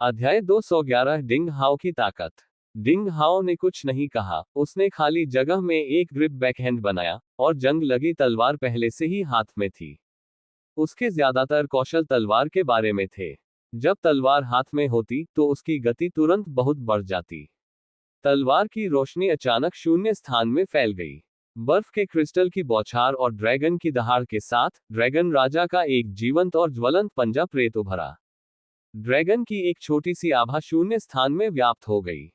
अध्याय 211 डिंग हाओ की ताकत। डिंग हाओ ने कुछ नहीं कहा, उसने खाली जगह में एक ग्रिप बैकहैंड बनाया, और जंग लगी तलवार पहले से ही हाथ में थी। उसके ज्यादातर कौशल तलवार के बारे में थे। जब तलवार हाथ में होती तो उसकी गति तुरंत बहुत बढ़ जाती। तलवार की रोशनी अचानक शून्य स्थान में फैल गई। बर्फ के क्रिस्टल की बौछार और ड्रैगन की दहाड़ के साथ ड्रैगन राजा का एक जीवंत और ज्वलंत पंजा प्रेत उभरा। ड्रैगन की एक छोटी सी आभा शून्य स्थान में व्याप्त हो गई।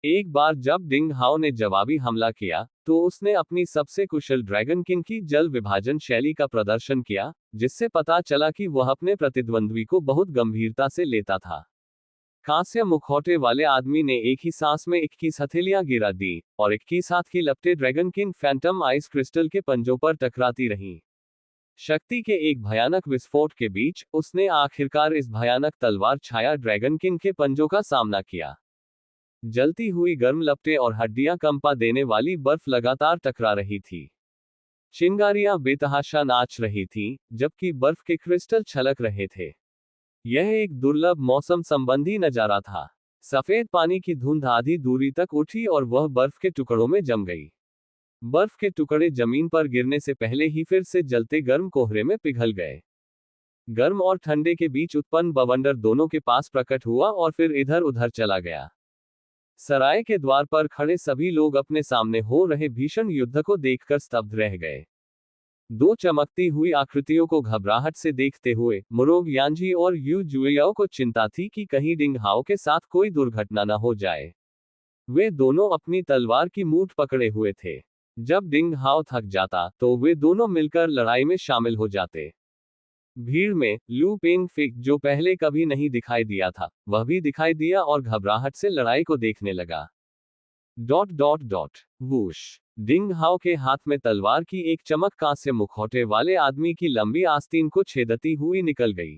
एक बार जब डिंग हाओ ने जवाबी हमला किया, तो उसने अपनी सबसे कुशल ड्रैगन किंग की जल विभाजन शैली का प्रदर्शन किया, जिससे पता चला कि वह अपने प्रतिद्वंद्वी को बहुत गंभीरता से लेता था। कांस्य मुखौटे वाले आदमी ने एक ही सांस में 21 हथेलियां गिरा दी, और 21 हाथ की लपटे dragon king phantom ice crystal के पंजों पर टकराती रहीं। शक्ति के एक भयानक विस्फोट के बीच उसने आखिरकार इस भयानक तलवार छाया ड्रैगन किंग के पंजों का सामना किया। जलती हुई गर्म लपटें और हड्डियां कंपा देने वाली बर्फ लगातार टकरा रही थी। चिंगारियां बेतहाशा नाच रही थीं, जबकि बर्फ के क्रिस्टल छलक रहे थे। यह एक दुर्लभ मौसम संबंधी नजारा था। सफेद पानी की धुंध आधी दूरी तक उठी और वह बर्फ के टुकड़ों में जम गई। बर्फ के टुकड़े जमीन पर गिरने से पहले ही फिर से जलते गर्म कोहरे में पिघल गए। गर्म और ठंडे के बीच उत्पन्न बवंडर दोनों के पास प्रकट हुआ और फिर इधर उधर चला गया। सराय के द्वार पर खड़े सभी लोग अपने सामने हो रहे भीषण युद्ध को देखकर स्तब्ध रह गए। दो चमकती हुई आकृतियों को घबराहट से देखते हुए मुरोग यांजी और यू जुएयाओ को चिंता थी कि कहीं डिंग हाओ के साथ कोई दुर्घटना न हो जाए। वे दोनों अपनी तलवार की मूठ पकड़े हुए थे। जब डिंग हाओ थक जाता तो वे दोनों मिलकर लड़ाई में शामिल हो जाते। भीड़ में लू पेंग फिक, जो पहले कभी नहीं दिखाई दिया था, वह भी दिखाई दिया और घबराहट से लड़ाई को देखने लगा। Dot dot dot whoosh. Ding Hao के हाथ में तलवार की एक चमक कांस्य मुखौटे वाले आदमी की लंबी आस्तीन को छेदती हुई निकल गई।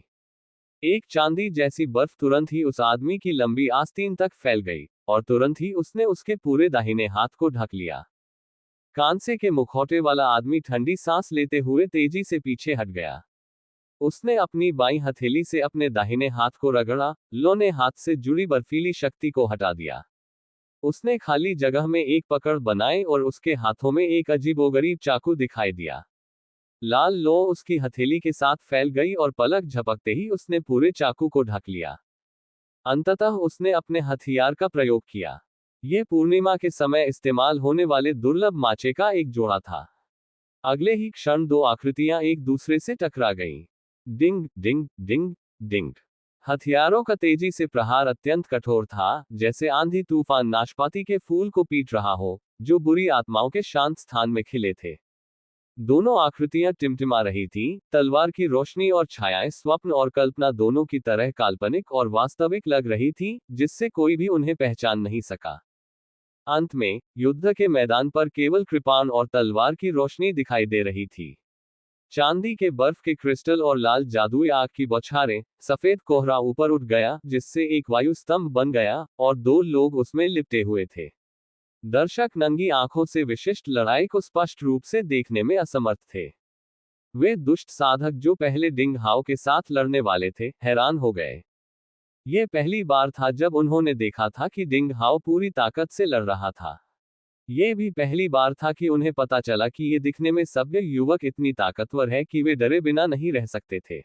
एक चांदी जैसी बर्फ तुरंत ही उस आदमी की लंबी आस्तीन तक फैल गई, और तुरंत ही उसने उसके पूरे दाहिने हाथ को ढक लिया। कांसे के मुखौटे वाला आदमी ठंडी सांस लेते हुए तेजी से पीछे हट गया। उसने अपनी बाईं हथेली से अपने दाहिने हाथ को रगड़ा, लो ने हाथ से जुड़ी बर्फीली शक्ति को हटा दिया। उसने खाली जगह में एक पकड़ बनाई और उसके हाथों में एक अजीबोगरीब चाकू दिखाई दिया। लाल लो उसकी हथेली के साथ फैल गई और पलक झपकते ही उसने पूरे चाकू को ढक लिया। अंततः उसने अपने हथियार का प्रयोग किया। यह पूर्णिमा के समय इस्तेमाल होने वाले दुर्लभ माचे का एक जोड़ा था। अगले ही क्षण दो आकृतियां एक दूसरे से टकरा गईं। डिंग डिंग डिंग डिंग। हथियारों का तेजी से प्रहार अत्यंत कठोर था, जैसे आंधी तूफान नाशपाती के फूल को पीट रहा हो, जो बुरी आत्माओं के शांत स्थान में खिले थे। दोनों आकृतियां टिमटिमा रही थीं, तलवार की रोशनी और छायाएं स्वप्न और कल्पना दोनों की तरह काल्पनिक और वास्तविक लग रही थीं, जिससे कोई भी उन्हें पहचान नहीं सका। अंत में युद्ध के मैदान पर केवल कृपाण और तलवार की रोशनी दिखाई दे रही थी। चांदी के बर्फ के क्रिस्टल और लाल जादुई आग की बौछारें, सफेद कोहरा ऊपर उठ गया जिससे एक वायु स्तंभ बन गया, और दो लोग उसमें लिपटे हुए थे। दर्शक नंगी आंखों से विशिष्ट लड़ाई को स्पष्ट रूप से देखने में असमर्थ थे। वे दुष्ट साधक जो पहले डिंग हाओ के साथ लड़ने वाले थे, हैरान हो गए। यह पहली बार था जब उन्होंने देखा था कि डिंग हाओ पूरी ताकत से लड़ रहा था। यह भी पहली बार था कि उन्हें पता चला कि ये दिखने में सभ्य युवक इतनी ताकतवर है कि वे डरे बिना नहीं रह सकते थे।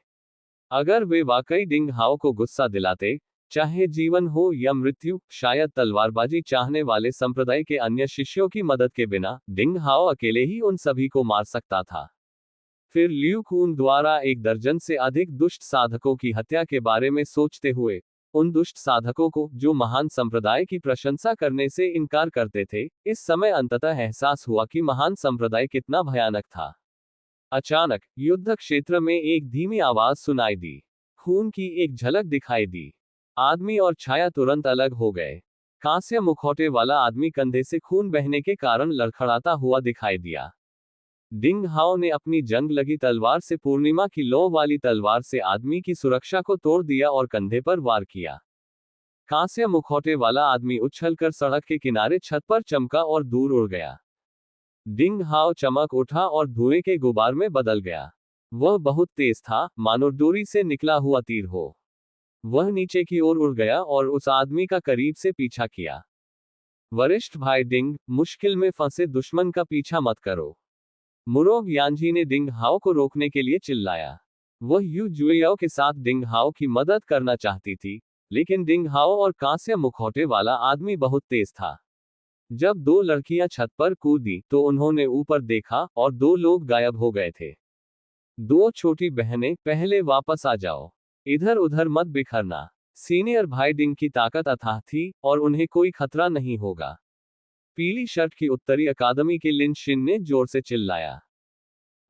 अगर वे वाकई डिंग हाओ को गुस्सा दिलाते, चाहे जीवन हो या मृत्यु, शायद तलवारबाजी चाहने वाले संप्रदाय के अन्य शिष्यों की मदद के बिना डिंग हाओ अकेले ही उन सभी को मार सकता था। फिर ल्यू कून द्वारा एक दर्जन से अधिक दुष्ट साधकों की हत्या के बारे में सोचते हुए, उन दुष्ट साधकों को जो महान संप्रदाय की प्रशंसा करने से इनकार करते थे, इस समय अंततः एहसास हुआ कि महान संप्रदाय कितना भयानक था। अचानक युद्ध क्षेत्र में एक धीमी आवाज सुनाई दी। खून की एक झलक दिखाई दी। आदमी और छाया तुरंत अलग हो गए। कांस्य मुखौटे वाला आदमी कंधे से खून बहने के कारण लड़खड़ाता हुआ दिखाई दिया। डिंग हाओ ने अपनी जंग लगी तलवार से पूर्णिमा की लौ वाली तलवार से आदमी की सुरक्षा को तोड़ दिया और कंधे पर वार किया। कांस्य मुखौटे वाला आदमी उछलकर सड़क के किनारे छत पर चमका और दूर उड़ गया। डिंग हाओ चमक उठा और धुएं के गुबार में बदल गया। वह बहुत तेज था, मानो डोरी से निकला हुआ तीर हो। वह नीचे की ओर उड़ गया और उस आदमी का करीब से पीछा किया। वरिष्ठ भाई डिंग, मुश्किल में फंसे दुश्मन का पीछा मत करो। मुरोग यानजी ने डिंग हाओ को रोकने के लिए चिल्लाया। वह यू जुएयाओ के साथ डिंग हाओ की मदद करना चाहती थी, लेकिन डिंग हाओ और कांस्य मुखौटे वाला आदमी बहुत तेज था। जब दो लड़कियां छत पर कूदी तो उन्होंने ऊपर देखा और दो लोग गायब हो गए थे। दो छोटी बहनें, पहले वापस आ जाओ। इधर उधर मत बिखरना। सीनियर भाई डिंग की ताकत अथाह थी और उन्हें कोई खतरा नहीं होगा। पीली शर्ट की उत्तरी अकादमी के लिन शिन ने जोर से चिल्लाया।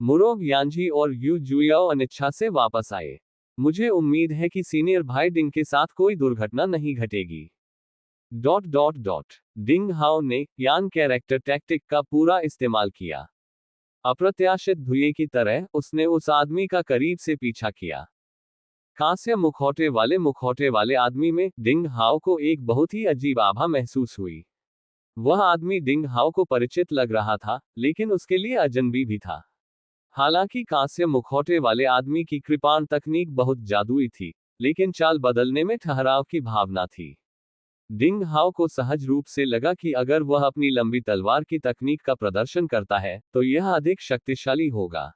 मुरोग यानजी और यू जुयाओ अनिच्छा से वापस आए। मुझे उम्मीद है कि सीनियर भाई डिंग के साथ कोई दुर्घटना नहीं घटेगी। डिंग हाओ ने यान कैरेक्टर टैक्टिक का पूरा इस्तेमाल किया। अप्रत्याशित धुएं की तरह उसने उस आदमी का करीब से पीछा किया। कांस्य मुखौटे वाले आदमी में डिंग हाओ को एक बहुत ही अजीब आभा महसूस हुई। वह आदमी डिंग हाओ को परिचित लग रहा था, लेकिन उसके लिए अजनबी भी था। हालांकि कांस्य मुखौटे वाले आदमी की कृपाण तकनीक बहुत जादुई थी, लेकिन चाल बदलने में ठहराव की भावना थी। डिंग हाओ को सहज रूप से लगा कि अगर वह अपनी लंबी तलवार की तकनीक का प्रदर्शन करता है तो यह अधिक शक्तिशाली होगा।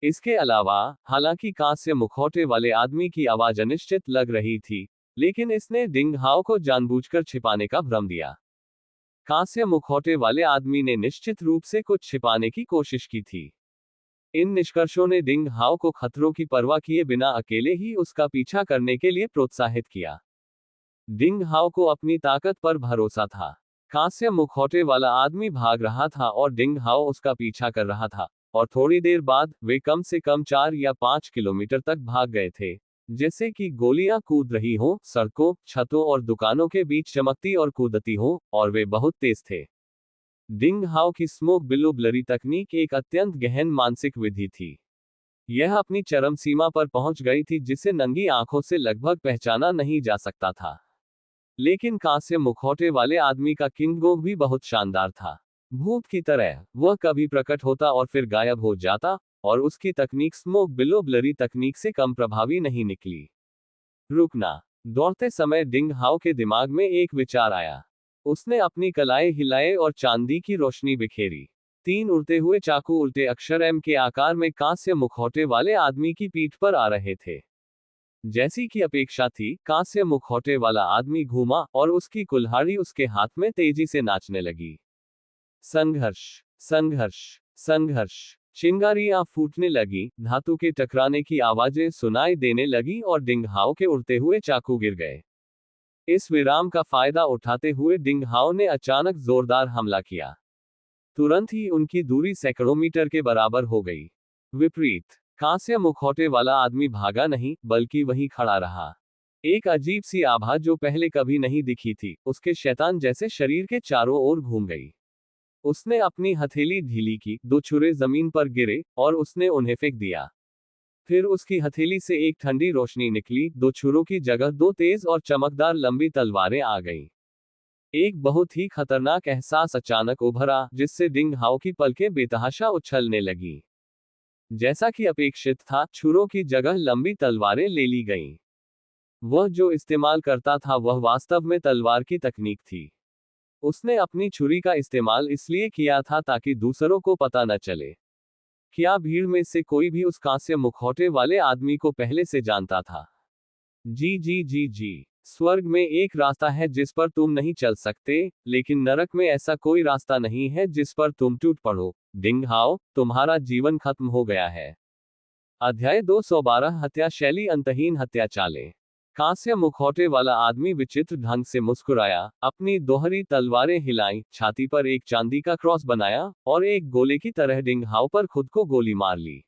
इसके अलावा, हालांकि कांस्य मुखौटे वाले आदमी की आवाज अनिश्चित लग रही थी, लेकिन इसने डिंग हाओ को जानबूझकर छिपाने का भ्रम दिया। कांस्य मुखौटे वाले आदमी ने निश्चित रूप से कुछ छिपाने की कोशिश की थी। इन निष्कर्षों ने डिंग हाओ को खतरों की परवाह किए बिना अकेले ही उसका पीछा करने के लिए प्रोत्साहित किया। डिंग हाओ को अपनी ताकत पर भरोसा था। कांस्य मुखौटे वाला आदमी भाग रहा था और डिंग हाओ उसका पीछा कर रहा था, और थोड़ी देर बाद वे कम से कम 4 या 5 किलोमीटर तक भाग गए थे। जैसे कि गोलियां कूद रही हों, सड़कों, छतों और दुकानों के बीच चमकती और कूदती हों, और वे बहुत तेज थे। डिंग हाओ की स्मोक बिलो ब्लरी तकनीक एक अत्यंत गहन मानसिक विधि थी। यह अपनी चरम सीमा पर पहुंच गई थी, जिसे नंगी आंखों से लगभग पहचाना नहीं जा सकता था। लेकिन कांस्य मुखौटे वाले आदमी का किंगगोंग भी बहुत शानदार था। भूत की तरह वह कभी प्रकट होता और फिर गायब हो जाता, और उसकी तकनीक स्मोक बिलो ब्लरी तकनीक से कम प्रभावी नहीं निकली। रुकना। दौड़ते समय डिंग हाओ के दिमाग में एक विचार आया। उसने अपनी कलाई हिलाए और चांदी की रोशनी बिखेरी। 3 उड़ते हुए चाकू उल्टे अक्षर एम के आकार में कांस्य मुखौटे वाले आदमी की पीठ पर आ रहे थे। जैसी की अपेक्षा थी, कांस्य मुखौटे वाला आदमी घूमा और उसकी कुल्हाड़ी उसके हाथ में तेजी से नाचने लगी। संघर्ष, संघर्ष, संघर्ष। चिंगारियां फूटने लगी, धातु के टकराने की आवाजें सुनाई देने लगी और डिंग हाओ के उड़ते हुए चाकू गिर गए। इस विराम का फायदा उठाते हुए डिंग हाओ ने अचानक जोरदार हमला किया। तुरंत ही उनकी दूरी सैकड़ों मीटर के बराबर हो गई। विपरीत, कांस्य मुखौटे वाला आदमी भागा नहीं, बल्कि वहीं खड़ा रहा। एक अजीब सी आभा जो पहले कभी नहीं दिखी थी, उसके शैतान जैसे शरीर के चारों ओर घूम गई। उसने अपनी हथेली ढीली की, 2 छुरे जमीन पर गिरे, और उसने उन्हें फेंक दिया। फिर उसकी हथेली से एक ठंडी रोशनी निकली, 2 छुरों की जगह 2 तेज और चमकदार लंबी तलवारें आ गईं। एक बहुत ही खतरनाक एहसास अचानक उभरा, जिससे डिंग हाओ की पलकें बेतहाशा उछलने लगी। जैसा कि अपेक्षित था, छुरों की जगह लंबी तलवारें ले ली गईं। वह जो इस्तेमाल करता था वह वास्तव में तलवार की तकनीक थी। उसने अपनी छुरी का इस्तेमाल इसलिए किया था ताकि दूसरों को पता न चले। क्या भीड़ में से कोई भी उस कांस्य मुखौटे वाले आदमी को पहले से जानता था? जी। स्वर्ग में एक रास्ता है जिस पर तुम नहीं चल सकते, लेकिन नरक में ऐसा कोई रास्ता नहीं है जिस पर तुम टूट पड़ो। डिंग हाओ, तुम्हारा जीवन खत्म हो गया है। अध्याय 212 हत्या शैली अंतहीन हत्या चालें। कांस्य मुखौटे वाला आदमी विचित्र ढंग से मुस्कुराया, अपनी दोहरी तलवारें हिलाई, छाती पर एक चांदी का क्रॉस बनाया, और एक गोले की तरह डिंग हाओ पर खुद को गोली मार ली।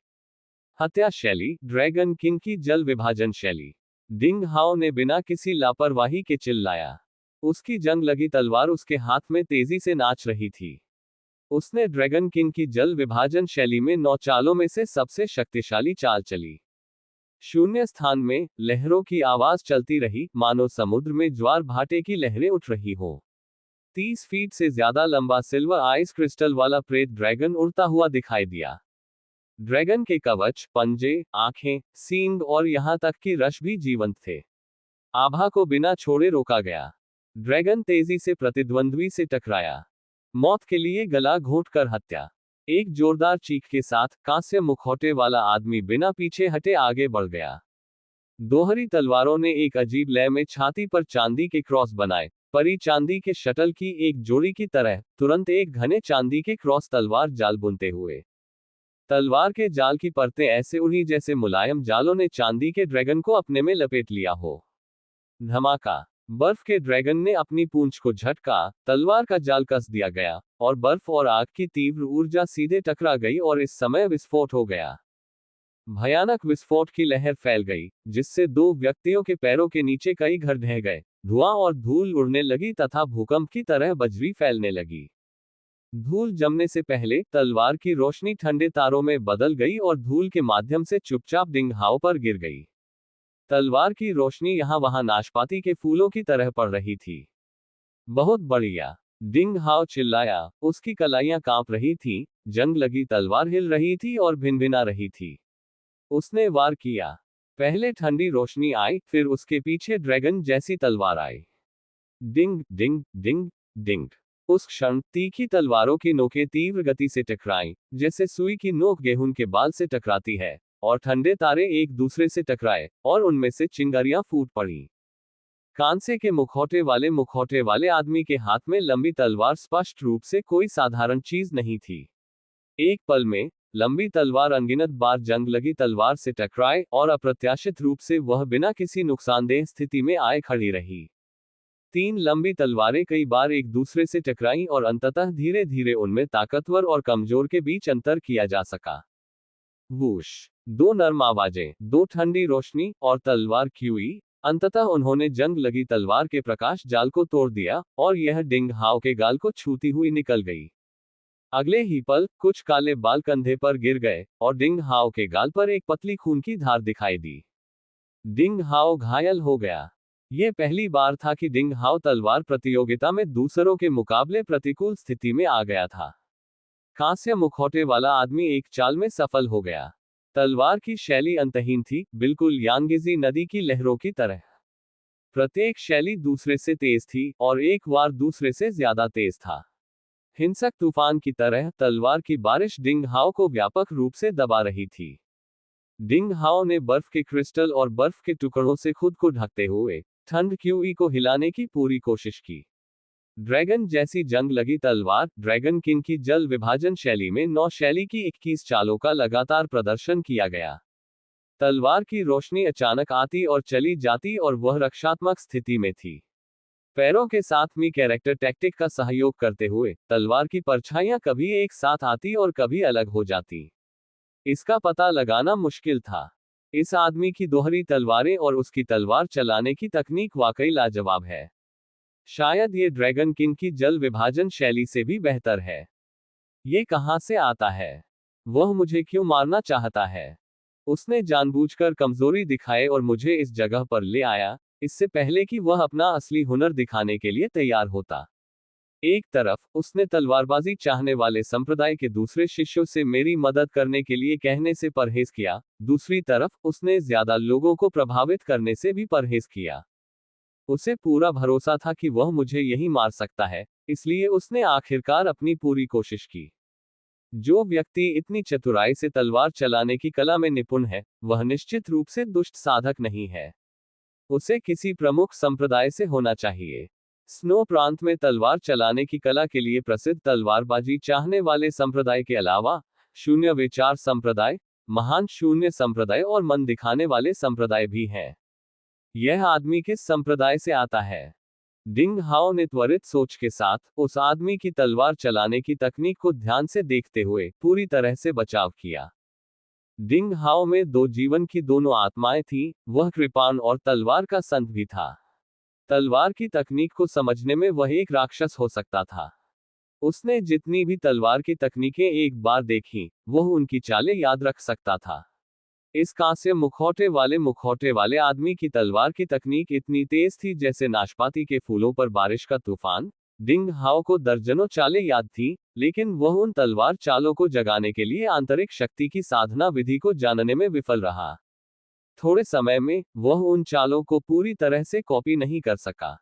हत्या शैली, ड्रैगन किंग की जल विभाजन शैली। डिंग हाओ ने बिना किसी लापरवाही के चिल्लाया। उसकी जंग लगी तलवार उसके हाथ में तेजी से नाच रही थी। उसने ड्रैगन किंग की जल विभाजन शैली में 9 चालों में से सबसे शक्तिशाली चाल चली। शून्य स्थान में लहरों की आवाज चलती रही, मानो समुद्र में ज्वार भाटे की लहरें उठ रही हो। 30 फीट से ज्यादा लंबा सिल्वर आइस क्रिस्टल वाला प्रेत ड्रैगन उड़ता हुआ दिखाई दिया। ड्रैगन के कवच, पंजे, आंखें, सींग और यहां तक कि रश भी जीवंत थे। आभा को बिना छोड़े रोका गया। ड्रैगन तेजी से प्रतिद्वंद्वी से टकराया। मौत के लिए गला घोंटकर हत्या। एक जोरदार चीख के साथ कांस्य मुखौटे वाला आदमी बिना पीछे हटे आगे बढ़ गया। दोहरी तलवारों ने एक अजीब लय में छाती पर चांदी के क्रॉस बनाए, परी चांदी के शटल की एक जोड़ी की तरह, तुरंत एक घने चांदी के क्रॉस तलवार जाल बुनते हुए। तलवार के जाल की परतें ऐसे उड़ी जैसे मुलायम जालों ने चांदी के ड्रैगन को अपने में लपेट लिया हो। धमाका। बर्फ के ड्रैगन ने अपनी पूंछ को झटका, तलवार का जाल कस दिया गया, और बर्फ और आग की तीव्र ऊर्जा सीधे टकरा गई और इस समय विस्फोट हो गया। भयानक विस्फोट की लहर फैल गई, जिससे दो व्यक्तियों के पैरों के नीचे कई घर ढह गए, धुआं और धूल उड़ने लगी तथा भूकंप की तरह बजरी फैलने लगी। धूल जमने से पहले तलवार की रोशनी ठंडे तारों में बदल गई और धूल के माध्यम से चुपचाप डिंग हाओ पर गिर गई। तलवार की रोशनी यहां वहां नाशपाती के फूलों की तरह पड़ रही थी। बहुत बढ़िया, डिंग हाओ चिल्लाया, उसकी कलाइयां कांप रही थीं, जंग लगी तलवार हिल रही थी और भिनभिना रही थी। उसने वार किया। पहले ठंडी रोशनी आई, फिर उसके पीछे ड्रैगन जैसी तलवार आई। डिंग डिंग डिंग डिंग। उस क्षण तीखी तलवारों की नोकें तीव्र गति से टकराईं, जैसे सुई की नोक गेहूं के बाल से टकराती है, और ठंडे तारे एक दूसरे से टकराए, और उनमें से चिंगारियां फूट पड़ी। कांसे के मुखौटे वाले आदमी के हाथ में लंबी तलवार स्पष्ट रूप से कोई साधारण चीज नहीं थी। एक पल में, लंबी तलवार अनगिनत बार जंग लगी तलवार से टकराए, और अप्रत्याशित रूप से वह बिना किसी नुकसानदेह स्थिति में आए खड़ी रही। तीन लंबी तलवारें कई बार एक दूसरे से टकराईं और अंततः धीरे धीरे उनमें ताकतवर और कमजोर के बीच अंतर किया जा सका। वूश। दो नर्म आवाजें, दो ठंडी रोशनी, और तलवार क्यूई। अंततः उन्होंने जंग लगी तलवार के प्रकाश जाल को तोड़ दिया, और यह डिंग हाओ के गाल को छूती हुई निकल गई। अगले ही पल, कुछ काले बाल कंधे पर गिर गए, और डिंग हाओ के गाल पर एक पतली खून की धार दिखाई दी। डिंग हाओ घायल हो गया। यह पहली बार था कि डिंग हाओ तलवार प्रतियोगिता में दूसरों के मुकाबले प्रतिकूल स्थिति में आ गया था। कांस्य मुखौटे वाला आदमी एक चाल में सफल हो गया। तलवार की शैली अंतहीन थी, बिल्कुल यांगेजी नदी की लहरों की तरह। प्रत्येक शैली दूसरे से तेज थी, और एक वार दूसरे से ज्यादा तेज था। हिंसक तूफान की तरह तलवार की बारिश डिंग हाओ को व्यापक रूप से दबा रही थी। डिंग हाओ ने बर्फ के क्रिस्टल और बर्फ के टुकड़ों से खुद को ढकते हुए ठंड क्यूई को हिलाने की पूरी कोशिश की। ड्रैगन जैसी जंग लगी तलवार, ड्रैगन किंग की जल विभाजन शैली में 9 शैली की 21 चालों का लगातार प्रदर्शन किया गया। तलवार की रोशनी अचानक आती और चली जाती, और वह रक्षात्मक स्थिति में थी। पैरों के साथ मी कैरेक्टर टैक्टिक का सहयोग करते हुए तलवार की परछाइयां कभी एक साथ आती और कभी अलग हो जाती। इसका पता लगाना मुश्किल था। इस आदमी की दोहरी तलवारें और उसकी तलवार चलाने की तकनीक वाकई लाजवाब है। शायद ये ड्रैगन किंग की जल विभाजन शैली से भी बेहतर है। ये कहां से आता है? वह मुझे क्यों मारना चाहता है? उसने जानबूझकर कमजोरी दिखाए और मुझे इस जगह पर ले आया, इससे पहले कि वह अपना असली हुनर दिखाने के लिए तैयार होता। एक तरफ, उसने तलवारबाजी चाहने वाले संप्रदाय के दूसरे शिष्यों से मेरी मदद करने के लिए कहने से परहेज किया, दूसरी तरफ, उसने ज्यादा लोगों को प्रभावित करने से भी परहेज किया। उसे पूरा भरोसा था कि वह मुझे यही मार सकता है, इसलिए उसने आखिरकार अपनी पूरी कोशिश की। जो व्यक्ति इतनी चतुराई से तलवार चलाने की कला में निपुण है, वह निश्चित रूप से दुष्ट साधक नहीं है। उसे किसी प्रमुख संप्रदाय से होना चाहिए। स्नो प्रांत में तलवार चलाने की कला के लिए प्रसिद्ध तलवारबाजी चाहने वाले संप्रदाय के अलावा शून्य विचार संप्रदाय, महान शून्य संप्रदाय और मन दिखाने वाले संप्रदाय भी हैं। यह आदमी किस संप्रदाय से आता है? डिंग हाओ ने त्वरित सोच के साथ उस आदमी की तलवार चलाने की तकनीक को ध्यान से देखते हुए पूरी तरह से बचाव किया। डिंग हाओ में दो जीवन की दोनों आत्माएं थीं, वह कृपाण और तलवार का संत भी था। तलवार की तकनीक को समझने में वह एक राक्षस हो सकता था। उसने जितनी भी तलवार की तकनीकें एक बार देखी, वह उनकी चालें याद रख सकता था। इस कांस्य मुखौटे वाले आदमी की तलवार की तकनीक इतनी तेज थी जैसे नाशपाती के फूलों पर बारिश का तूफान। डिंग हाओ को दर्जनों चालें याद थीं, लेकिन वह उन तलवार चालों को जगाने के लिए आंतरिक शक्ति की साधना विधि को जानने में विफल रहा। थोड़े समय में वह उन चालों को पूरी तरह से कॉपी नहीं कर सका।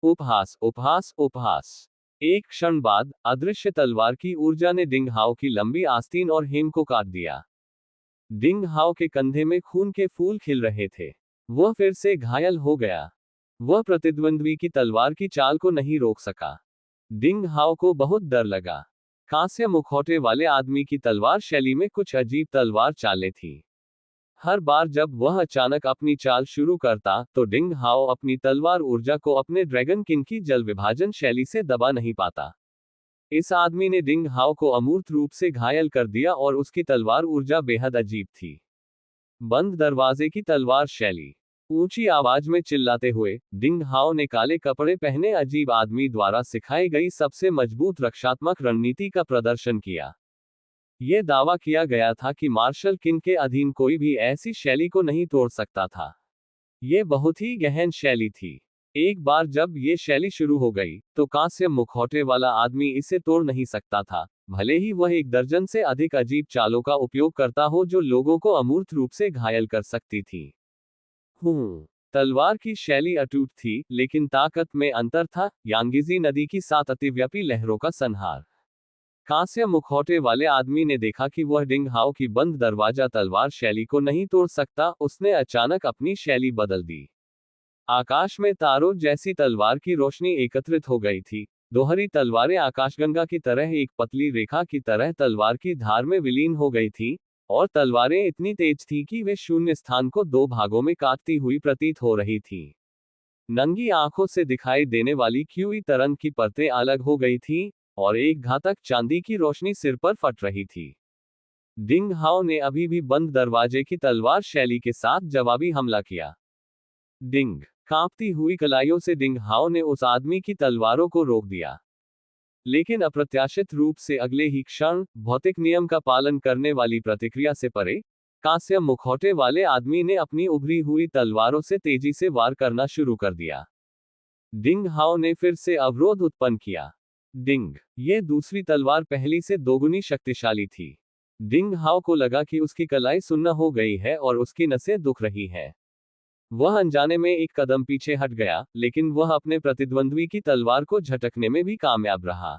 उपहास उपहास उपहास। एक क्षण बाद अदृश्य तलवार की ऊर्जा ने डिंग हाओ की लंबी आस्तीन और हेम को काट दिया। डिंग हाओ के कंधे में खून के फूल खिल रहे थे। वह फिर से घायल हो गया। वह प्रतिद्वंद्वी की तलवार की चाल को नहीं रोक सका। डिंग हाओ को बहुत डर लगा। कांस्य मुखौटे वाले आदमी की तलवार शैली में कुछ अजीब तलवार चालें थी। हर बार जब वह अचानक अपनी चाल शुरू करता तो डिंग हाओ अपनी तलवार ऊर्जा को अपने ड्रैगन किंग की जल विभाजन शैली से दबा नहीं पाता। इस आदमी ने डिंग हाओ को अमूर्त रूप से घायल कर दिया और उसकी तलवार ऊर्जा बेहद अजीब थी। बंद दरवाजे की तलवार शैली। ऊंची आवाज में चिल्लाते हुए डिंग हाओ ने काले कपड़े पहने अजीब आदमी द्वारा सिखाई गई सबसे मजबूत रक्षात्मक रणनीति का प्रदर्शन किया। यह दावा किया गया था कि मार्शल किंग के अधीन कोई भी ऐसी शैली को नहीं तोड़ सकता था। यह बहुत ही गहन शैली थी। एक बार जब ये शैली शुरू हो गई तो कांस्य मुखौटे वाला आदमी इसे तोड़ नहीं सकता था, भले ही वह एक दर्जन से अधिक अजीब चालों का उपयोग करता हो जो लोगों को अमूर्त रूप से घायल कर सकती थी। तलवार की शैली अटूट थी, लेकिन ताकत में अंतर था। यांगिजी नदी की 7 अतिव्यापी लहरों का संहार। कांस्य मुखौटे वाले आदमी ने देखा कि वह डिंग हाओ की बंद दरवाजा तलवार शैली को नहीं तोड़ सकता। उसने अचानक अपनी शैली बदल दी। आकाश में तारों जैसी तलवार की रोशनी एकत्रित हो गई थी। दोहरी तलवारें आकाशगंगा की तरह एक पतली रेखा की तरह तलवार की धार में विलीन हो गई थी, और तलवारें इतनी तेज थी कि वे शून्य स्थान को 2 भागों में काटती हुई प्रतीत हो रही थी। नंगी आंखों से दिखाई देने वाली क्यूई तरंग की परतें अलग हो गई थी, और एक घातक चांदी की रोशनी सिर पर फट रही थी। डिंग हाओ ने अभी भी बंद दरवाजे की तलवार शैली के साथ जवाबी हमला किया। डिंग। कांपती हुई कलाइयों से डिंग हाओ ने उस आदमी की तलवारों को रोक दिया। लेकिन अप्रत्याशित रूप से अगले ही क्षण भौतिक नियम का पालन करने वाली प्रतिक्रिया से परे, कांस्य मुखौटे वाले आदमी ने अपनी उभरी हुई तलवारों से तेजी से वार करना शुरू कर दिया। डिंग हाओ ने फिर से अवरोध उत्पन्न किया। डिंग। ये दूसरी तलवार पहली से दोगुनी शक्तिशाली थी। डिंग हाओ को लगा कि उसकी कलाई सुन्न हो गई है और उसकी नसें दुख रही हैं। वह अनजाने में एक कदम पीछे हट गया, लेकिन वह अपने प्रतिद्वंद्वी की तलवार को झटकने में भी कामयाब रहा।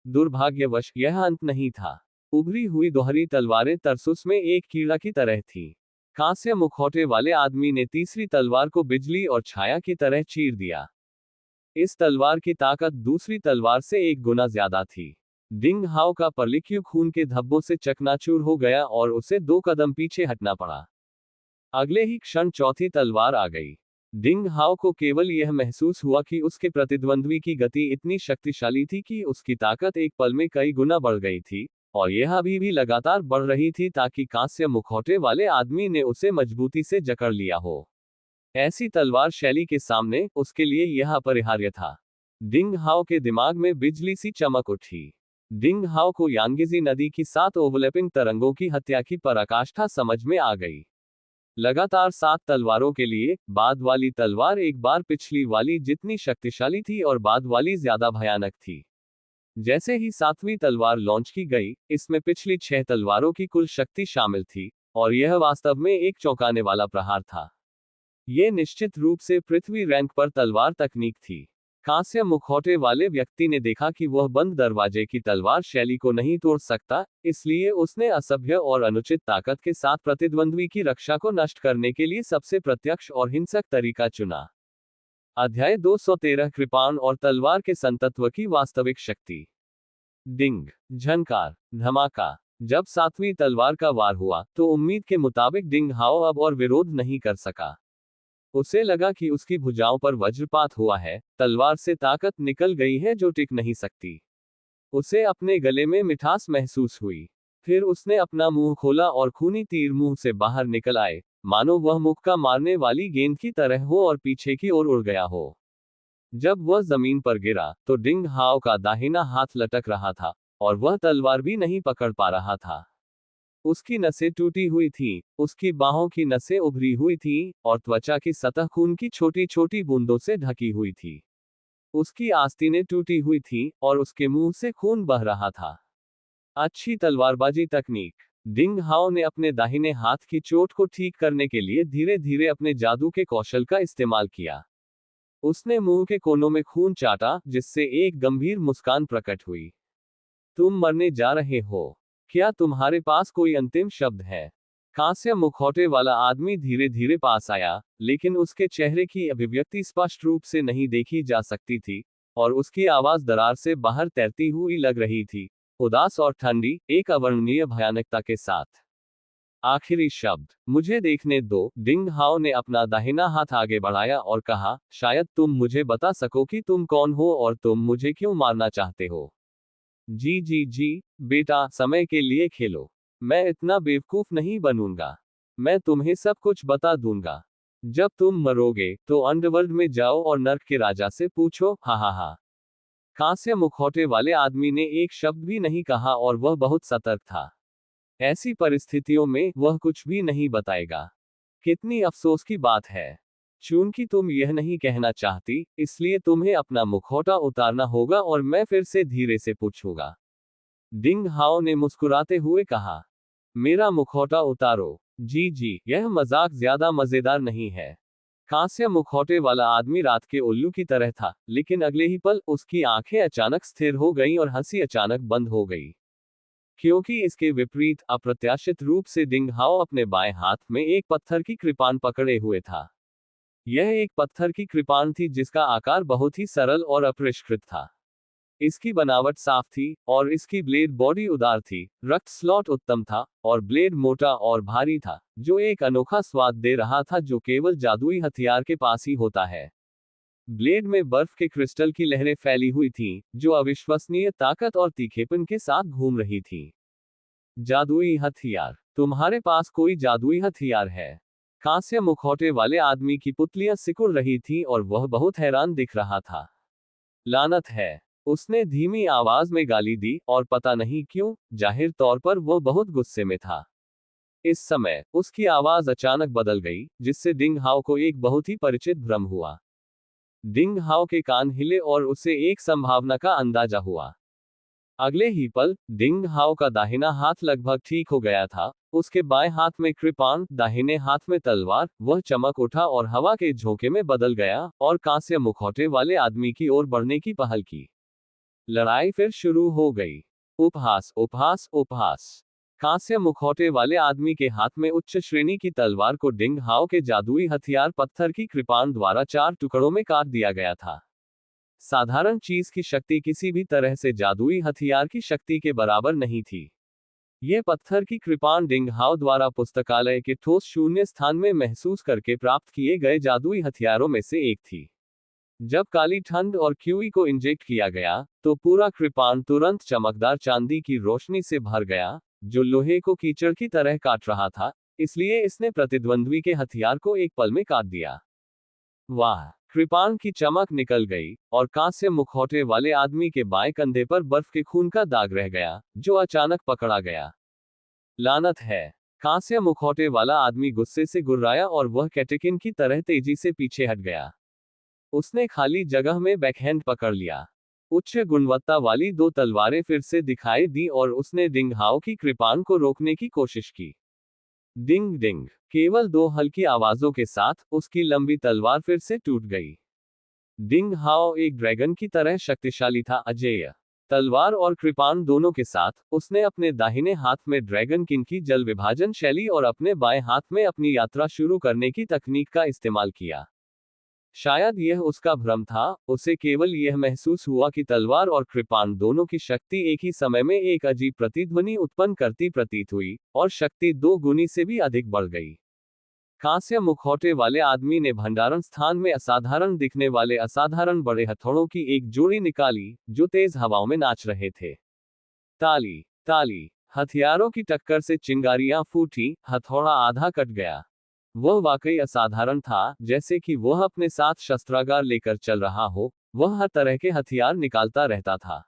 दुर्भाग्यवश यह अंत नहीं था। उभरी हुई दोहरी तलवारें तरसुस में एक कीड़ा की तरह थी। कांस्य मुखौटे वाले आदमी ने तीसरी तलवार को बिजली और छाया की तरह चीर दिया। इस तलवार की ताकत दूसरी तलवार से 1 गुना ज्यादा थी। डिंग हाओ का परलिक्यू खून के धब्बों से चकनाचूर हो गया और उसे 2 कदम पीछे हटना पड़ा। अगले ही क्षण चौथी तलवार आ गई। डिंग हाओ को केवल यह महसूस हुआ कि उसके प्रतिद्वंद्वी की गति इतनी शक्तिशाली थी कि उसकी ताकत एक पल में कई गुना बढ़ गई थी, और यह अभी भी लगातार बढ़ रही थी ताकि कांस्य मुखौटे वाले आदमी ने उसे मजबूती से जकड़ लिया हो। ऐसी तलवार शैली के सामने उसके लिए यह अपरिहार्य था। डिंग हाओ के दिमाग में बिजली सी चमक उठी। डिंग हाओ को यांगिजी नदी की 7 ओवरलैपिंग तरंगों की हत्या की पराकाष्ठा समझ में आ गई। लगातार 7 तलवारों के लिए, बाद वाली तलवार एक बार पिछली वाली जितनी शक्तिशाली थी और बाद वाली ज्यादा भयानक थी। जैसे ही 7वीं तलवार लॉन्च की गई, इसमें पिछली 6 तलवारों की कुल शक्ति शामिल थी, और यह वास्तव में एक चौंकाने वाला प्रहार था। यह निश्चित रूप से पृथ्वी रैंक पर तलवार तकनीक थी। कांस्य मुखौटे वाले व्यक्ति ने देखा कि वह बंद दरवाजे की तलवार शैली को नहीं तोड़ सकता, इसलिए उसने असभ्य और अनुचित ताकत के साथ प्रतिद्वंद्वी की रक्षा को नष्ट करने के लिए सबसे प्रत्यक्ष और हिंसक तरीका चुना। अध्याय 213 कृपाण और तलवार के संतत्व की वास्तविक शक्ति। डिंग। झनकार। धमाका। जब 7वीं तलवार का वार हुआ तो उम्मीद के मुताबिक डिंग हाओ अब और विरोध नहीं कर सका। उसे लगा कि उसकी भुजाओं पर वज्रपात हुआ है, तलवार से ताकत निकल गई है जो टिक नहीं सकती। उसे अपने गले में मिठास महसूस हुई। फिर उसने अपना मुंह खोला और खूनी तीर मुंह से बाहर निकल आए, मानो वह मुक्का मारने वाली गेंद की तरह हो और पीछे की ओर उड़ गया हो। जब वह जमीन पर गिरा तो डिंग हाओ का दाहिना हाथ लटक रहा था, और वह तलवार भी नहीं पकड़ पा रहा था। उसकी नसें टूटी हुई थीं, उसकी बाहों की नसें उभरी हुई थीं, और त्वचा की सतह खून की छोटी छोटी बूंदों से ढकी हुई थी। उसकी आस्तीनें टूटी हुई थीं, और उसके मुंह से खून बह रहा था। अच्छी तलवारबाजी तकनीक। डिंग हाओ ने अपने दाहिने हाथ की चोट को ठीक करने के लिए धीरे धीरे अपने जादू के कौशल का इस्तेमाल किया। उसने मुंह के कोनों में खून चाटा, जिससे एक गंभीर मुस्कान प्रकट हुई। तुम मरने जा रहे हो। क्या तुम्हारे पास कोई अंतिम शब्द है? कांस्य मुखौटे वाला आदमी धीरे धीरे पास आया, लेकिन उसके चेहरे की अभिव्यक्ति स्पष्ट रूप से नहीं देखी जा सकती थी, और उसकी आवाज दरार से बाहर तैरती हुई लग रही थी, उदास और ठंडी, एक अवर्णनीय भयानकता के साथ। आखिरी शब्द, मुझे देखने दो। डिंग हाओ ने अपना दाहिना हाथ आगे बढ़ाया और कहा, शायद तुम मुझे बता सको कि तुम कौन हो और तुम मुझे क्यों मारना चाहते हो। जी जी जी, बेटा, समय के लिए खेलो। मैं इतना बेवकूफ नहीं बनूंगा। मैं तुम्हें सब कुछ बता दूंगा। जब तुम मरोगे, तो अंडरवर्ल्ड में जाओ और नर्क के राजा से पूछो। हा हा हा। कांस्य मुखौटे वाले आदमी ने एक शब्द भी नहीं कहा और वह बहुत सतर्क था। ऐसी परिस्थितियों में वह कुछ भी नहीं बताएगा। कितनी अफसोस की बात है। चूंकि तुम यह नहीं कहना चाहती, इसलिए तुम्हें अपना मुखौटा उतारना होगा और मैं फिर से धीरे से पूछूंगा। डिंग हाओ ने मुस्कुराते हुए कहा, मेरा मुखौटा उतारो। जी जी, यह मजाक ज्यादा मजेदार नहीं है। कांस्य मुखौटे वाला आदमी रात के उल्लू की तरह था, लेकिन अगले ही पल उसकी आंखें अचानक स्थिर हो गईं और हंसी अचानक बंद हो गई। क्योंकि इसके विपरीत, अप्रत्याशित रूप से डिंग हाओ अपने बाएं हाथ में एक पत्थर की कृपाण पकड़े हुए था। यह एक पत्थर की कृपाण थी जिसका आकार बहुत ही सरल और अपरिष्कृत था। इसकी बनावट साफ थी, और इसकी ब्लेड बॉडी उदार थी, रक्त स्लॉट उत्तम था, और ब्लेड मोटा और भारी था, जो एक अनोखा स्वाद दे रहा था जो केवल जादुई हथियार के पास ही होता है। ब्लेड में बर्फ के क्रिस्टल की लहरें फैली हुई थीं, जो अविश्वसनीय ताकत और तीखेपन के साथ घूम रही थीं। जादुई हथियार। तुम्हारे पास कोई जादुई हथियार है? कांस्य मुखौटे वाले आदमी की पुतलियां सिकुड़ रही थीं और वह बहुत हैरान दिख रहा था। लानत है, उसने धीमी आवाज में गाली दी, और पता नहीं क्यों, जाहिर तौर पर वह बहुत गुस्से में था। इस समय, उसकी आवाज अचानक बदल गई, जिससे डिंग हाओ को एक बहुत ही परिचित भ्रम हुआ। डिंग हाओ के कान हिले और उसे एक संभावना का अंदाजा हुआ। अगले ही पल, डिंग हाओ का दाहिना हाथ लगभग ठीक हो गया था। उसके बाएं हाथ में कृपाण, दाहिने हाथ में तलवार, वह चमक उठा और हवा के झोंके में बदल गया, और कांस्य मुखौटे वाले आदमी की ओर बढ़ने की पहल की। लड़ाई फिर शुरू हो गई। उपहास उपहास उपहास। कांस्य मुखौटे वाले आदमी के हाथ में उच्च श्रेणी की तलवार को डिंग हाओ के जादुई हथियार पत्थर की कृपाण द्वारा 4 टुकड़ों में काट दिया गया था। साधारण चीज की शक्ति किसी भी तरह से जादुई हथियार की शक्ति के बराबर नहीं थी। यह पत्थर की कृपाण डिंग हाओ द्वारा पुस्तकालय के ठोस शून्य स्थान में महसूस करके प्राप्त किए गए जादुई हथियारों में से एक थी। जब काली ठंड और क्यूई को इंजेक्ट किया गया, तो पूरा कृपाण तुरंत चमकदार चांदी की रोशनी से भर गया, जो लोहे को कीचड़ की तरह काट रहा था, इसलिए इसने प्रतिद्वंद्वी के हथियार को एक पल में काट दिया। वाह! कृपाण की चमक निकल गई, और कांस्य मुखौटे वाले आदमी के बाएं कंधे पर बर्फ के खून का दाग रह गया, जो अचानक पकड़ा गया। लानत है! कांस्य मुखौटे वाला आदमी गुस्से से गुर्राया और वह कैटेकिन की तरह तेजी से पीछे हट गया। उसने खाली जगह में बैकहैंड पकड़ लिया। उच्च गुणवत्ता वाली 2 तलवारें फिर से दिखाई दी और उसने डिंग हाओ की कृपाण को रोकने की कोशिश की। डिंग डिंग, केवल 2 हल्की आवाजों के साथ, उसकी लंबी तलवार फिर से टूट गई। डिंग हाओ एक ड्रैगन की तरह शक्तिशाली था, अजेय। तलवार और कृपाण दोनों के साथ, उसने अपने दाहिने हाथ में ड्रैगन किंग की जल विभाजन शैली और अपने बाएं हाथ में अपनी यात्रा शुरू करने की तकनीक का इस्तेमाल किया। शायद यह उसका भ्रम था, उसे केवल यह महसूस हुआ कि तलवार और कृपाण दोनों की शक्ति एक ही समय में एक अजीब प्रतिध्वनि उत्पन्न करती प्रतीत हुई, और शक्ति 2 गुनी से भी अधिक बढ़ गई। कांस्य मुखौटे वाले आदमी ने भंडारण स्थान में असाधारण दिखने वाले असाधारण बड़े हथौड़ों की एक जोड़ी निकाली, जो तेज हवाओं में नाच रहे थे। ताली ताली। हथियारों की टक्कर से चिंगारियां फूटी, हथौड़ा आधा कट गया। वह वाकई असाधारण था, जैसे कि वह अपने साथ शस्त्रागार लेकर चल रहा हो। वह हर तरह के हथियार निकालता रहता था।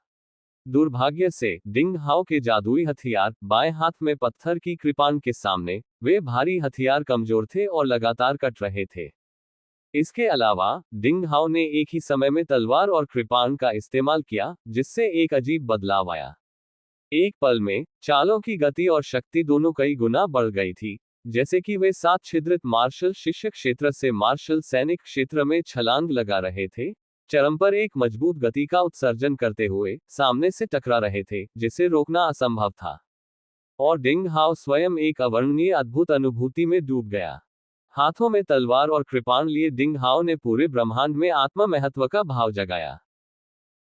दुर्भाग्य से, डिंग हाओ के जादुई हथियार, बाएं हाथ में पत्थर की कृपाण के सामने, वे भारी हथियार कमजोर थे और लगातार कट रहे थे। इसके अलावा, डिंग हाओ ने एक ही समय में तलवार और कृपाण का इस्तेमाल किया, जिससे एक अजीब बदलाव आया। एक पल में चालों की गति और शक्ति दोनों कई गुना बढ़ गई थी, जैसे कि वे 7 छिद्रित मार्शल शिष्य क्षेत्र से मार्शल सैनिक क्षेत्र में छलांग लगा रहे थे, चरम पर एक मजबूत गति का उत्सर्जन करते हुए सामने से टकरा रहे थे, जिसे रोकना असंभव था। और डिंग हाओ स्वयं एक अवर्णनीय अद्भुत अनुभूति में डूब गया। हाथों में तलवार और कृपाण लिए डिंग हाओ ने पूरे ब्रह्मांड में आत्मा महत्व का भाव जगाया।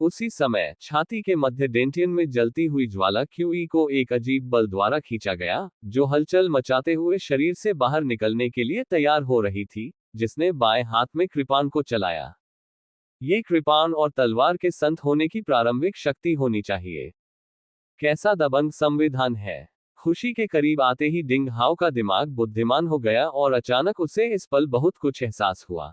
उसी समय छाती के मध्य डेंटियन में जलती हुई ज्वाला क्यूई को एक अजीब बल द्वारा खींचा गया, जो हलचल मचाते हुए शरीर से बाहर निकलने के लिए तैयार हो रही थी, जिसने बाएं हाथ में कृपाण को चलाया। ये कृपाण और तलवार के संत होने की प्रारंभिक शक्ति होनी चाहिए। कैसा दबंग संविधान है। खुशी के करीब आते ही डिंग हाओ का दिमाग बुद्धिमान हो गया और अचानक उसे इस पल बहुत कुछ एहसास हुआ।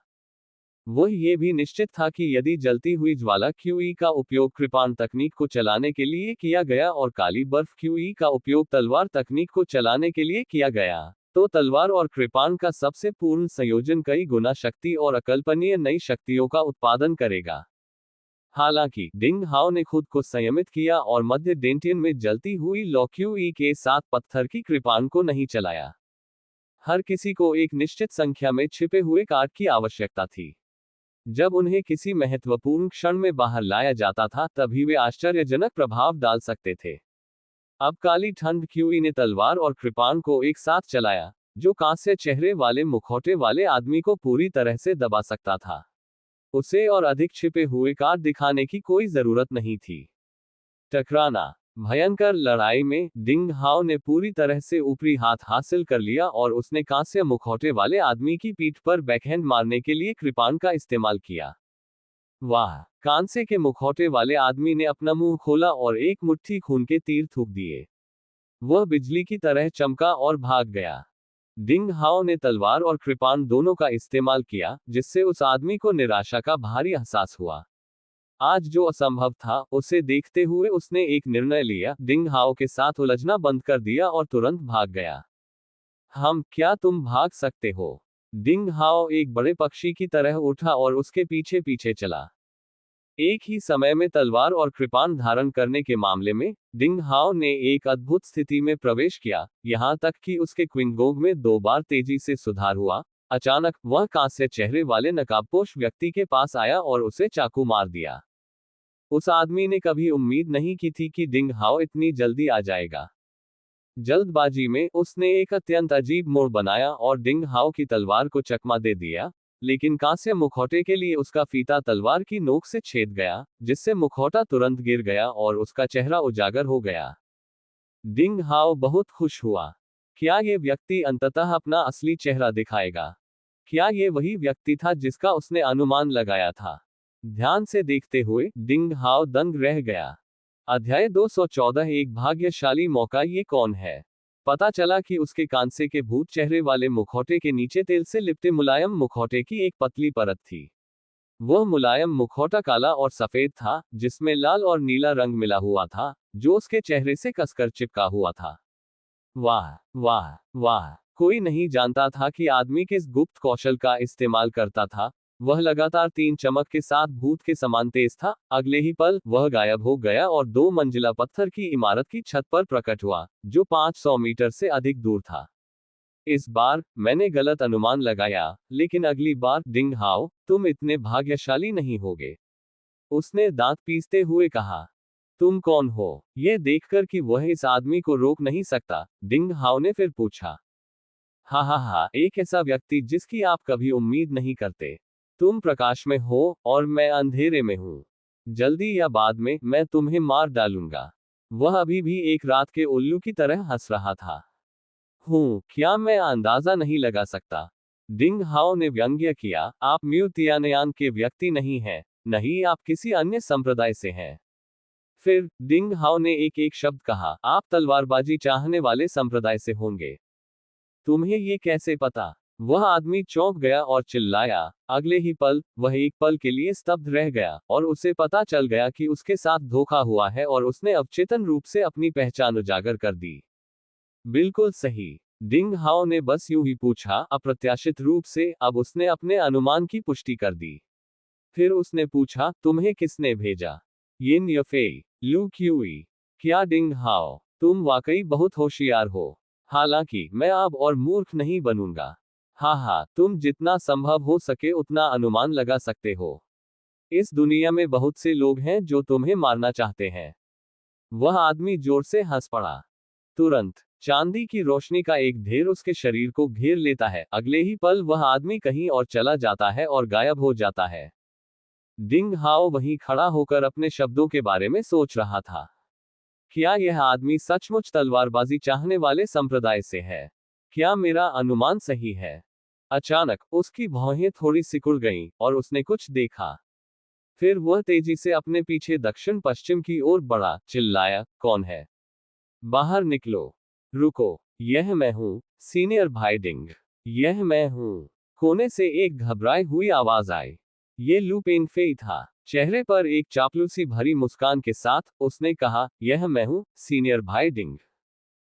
वो ये भी निश्चित था कि यदि जलती हुई ज्वाला क्यूई का उपयोग कृपाण तकनीक को चलाने के लिए किया गया और काली बर्फ क्यूई का उपयोग तलवार तकनीक को चलाने के लिए किया गया, तो तलवार और कृपाण का सबसे पूर्ण संयोजन कई गुना शक्ति और अकल्पनीय नई शक्तियों का उत्पादन करेगा। हालांकि डिंग हाओ ने खुद को संयमित किया और मध्य डेंटियन में जलती हुई लौ क्यूई के साथ पत्थर की कृपाण को नहीं चलाया। हर किसी को एक निश्चित संख्या में छिपे हुए कार्ड की आवश्यकता थी। जब उन्हें किसी महत्वपूर्ण क्षण में बाहर लाया जाता था, तभी वे आश्चर्यजनक प्रभाव डाल सकते थे। अब काली ठंड क्यूई ने तलवार और कृपाण को एक साथ चलाया, जो कांस्य चेहरे वाले मुखौटे वाले आदमी को पूरी तरह से दबा सकता था। उसे और अधिक छिपे हुए कार्ड दिखाने की कोई जरूरत नहीं थी। टकराना। भयंकर लड़ाई में डिंग हाओ ने पूरी तरह से ऊपरी हाथ हासिल कर लिया और उसने कांस्य मुखौटे वाले आदमी की पीठ पर बैकहैंड मारने के लिए कृपाण का इस्तेमाल किया। वाह! कांसे के मुखौटे वाले आदमी ने अपना मुंह खोला और एक मुट्ठी खून के तीर थूक दिए। वह बिजली की तरह चमका और भाग गया। डिंग हाओ ने तलवार और कृपाण दोनों का इस्तेमाल किया, जिससे उस आदमी को निराशा का भारी एहसास हुआ। आज जो असंभव था, उसे देखते हुए उसने एक निर्णय लिया, डिंग हाओ के साथ उलझना बंद कर दिया और तुरंत भाग गया। क्या तुम भाग सकते हो? डिंग हाओ एक बड़े पक्षी की तरह उठा और उसके पीछे पीछे चला। एक ही समय में तलवार और कृपाण धारण करने के मामले में डिंग हाओ ने एक अद्भुत स्थिति में प्रवेश किया, यहां तक कि उसके क्विंगोंग में 2 बार तेजी से सुधार हुआ। अचानक वह कांस्य चेहरे वाले नकाबपोश व्यक्ति के पास आया और उसे चाकू मार दिया। उस आदमी ने कभी उम्मीद नहीं की थी कि डिंग हाओ इतनी जल्दी आ जाएगा। जल्दबाजी में उसने एक अत्यंत अजीब मोड़ बनाया और डिंग हाओ की तलवार को चकमा दे दिया, लेकिन कांस्य मुखौटे के लिए उसका फीता तलवार की नोक से छेद गया, जिससे मुखौटा तुरंत गिर गया और उसका चेहरा उजागर हो गया। डिंग हाओ बहुत खुश हुआ। क्या ये व्यक्ति अंततः अपना असली चेहरा दिखाएगा? क्या ये वही व्यक्ति था जिसका उसने अनुमान लगाया था? ध्यान से देखते हुए डिंग हाओ दंग रह गया। अध्याय 214 एक भाग्यशाली मौका। ये कौन है? पता चला कि उसके कांसे के भूत चेहरे वाले मुखौटे के नीचे तेल से लिपटे मुलायम मुखौटे की एक पतली परत थी। वह मुलायम मुखौटा काला और सफेद था, जिसमें लाल और नीला रंग मिला हुआ था, जो उसके चेहरे से कसकर चिपका हुआ था। वाह वाह वाह! कोई नहीं जानता था कि आदमी किस गुप्त कौशल का इस्तेमाल करता था। वह लगातार 3 चमक के साथ भूत के समान तेज था। अगले ही पल वह गायब हो गया और 2 मंजिला पत्थर की इमारत की छत पर प्रकट हुआ, जो 500 मीटर से अधिक दूर था। इस बार मैंने गलत अनुमान लगाया, लेकिन अगली बार डिंग हाओ, तुम इतने भाग्यशाली नहीं होगे। उसने दांत पीसते हुए कहा। तुम कौन हो? यह देखकर कि वह इस आदमी को रोक नहीं सकता, डिंग हाओ ने फिर पूछा। हा, एक ऐसा व्यक्ति जिसकी आप कभी उम्मीद नहीं करते। तुम प्रकाश में हो और मैं अंधेरे में हूं। जल्दी या बाद में मैं तुम्हें मार डालूंगा। वह अभी भी एक रात के उल्लू की तरह हंस रहा था। क्या मैं अंदाजा नहीं लगा सकता? डिंग हाओ ने व्यंग्य किया। आप म्यू तियानयान के व्यक्ति नहीं हैं, नहीं आप किसी अन्य संप्रदाय से हैं। फिर डिंग हाओ ने एक एक शब्द कहा। आप तलवारबाजी चाहने वाले संप्रदाय से होंगे। तुम्हें ये कैसे पता? वह आदमी चौंक गया और चिल्लाया। अगले ही पल वह एक पल के लिए स्तब्ध रह गया और उसे पता चल गया कि उसके साथ धोखा हुआ है और उसने अवचेतन रूप से अपनी पहचान उजागर कर दी। बिल्कुल सही। डिंग हाओ ने बस यूं ही पूछा, अप्रत्याशित रूप से। अब उसने अपने अनुमान की पुष्टि कर दी। फिर उसने पूछा, तुम्हें किसने भेजा? यिन यफेई, लू क्यूई, क्या डिंग हाओ, तुम वाकई बहुत होशियार हो। हालांकि मैं अब और मूर्ख नहीं बनूंगा। हाँ, तुम जितना संभव हो सके उतना अनुमान लगा सकते हो। इस दुनिया में बहुत से लोग हैं जो तुम्हें मारना चाहते हैं। वह आदमी जोर से हंस पड़ा। तुरंत चांदी की रोशनी का एक ढेर उसके शरीर को घेर लेता है। अगले ही पल वह आदमी कहीं और चला जाता है और गायब हो जाता है। डिंग हाओ वहीं खड़ा होकर अपने शब्दों के बारे में सोच रहा था। क्या यह आदमी सचमुच तलवारबाजी चाहने वाले संप्रदाय से है? क्या मेरा अनुमान सही है? अचानक उसकी भौहें थोड़ी सिकुड़ गईं और उसने कुछ देखा। फिर वह तेजी से अपने पीछे दक्षिण पश्चिम की ओर बढ़ा, चिल्लाया, कौन है? बाहर निकलो। रुको, यह मैं हूं, सीनियर भाई डिंग। यह मैं हूं। कोने से एक घबराई हुई आवाज आई। ये लू पेंगफेई था। चेहरे पर एक चापलूसी भरी मुस्कान के साथ उसने कहा, यह मैं हूं, सीनियर भाई डिंग।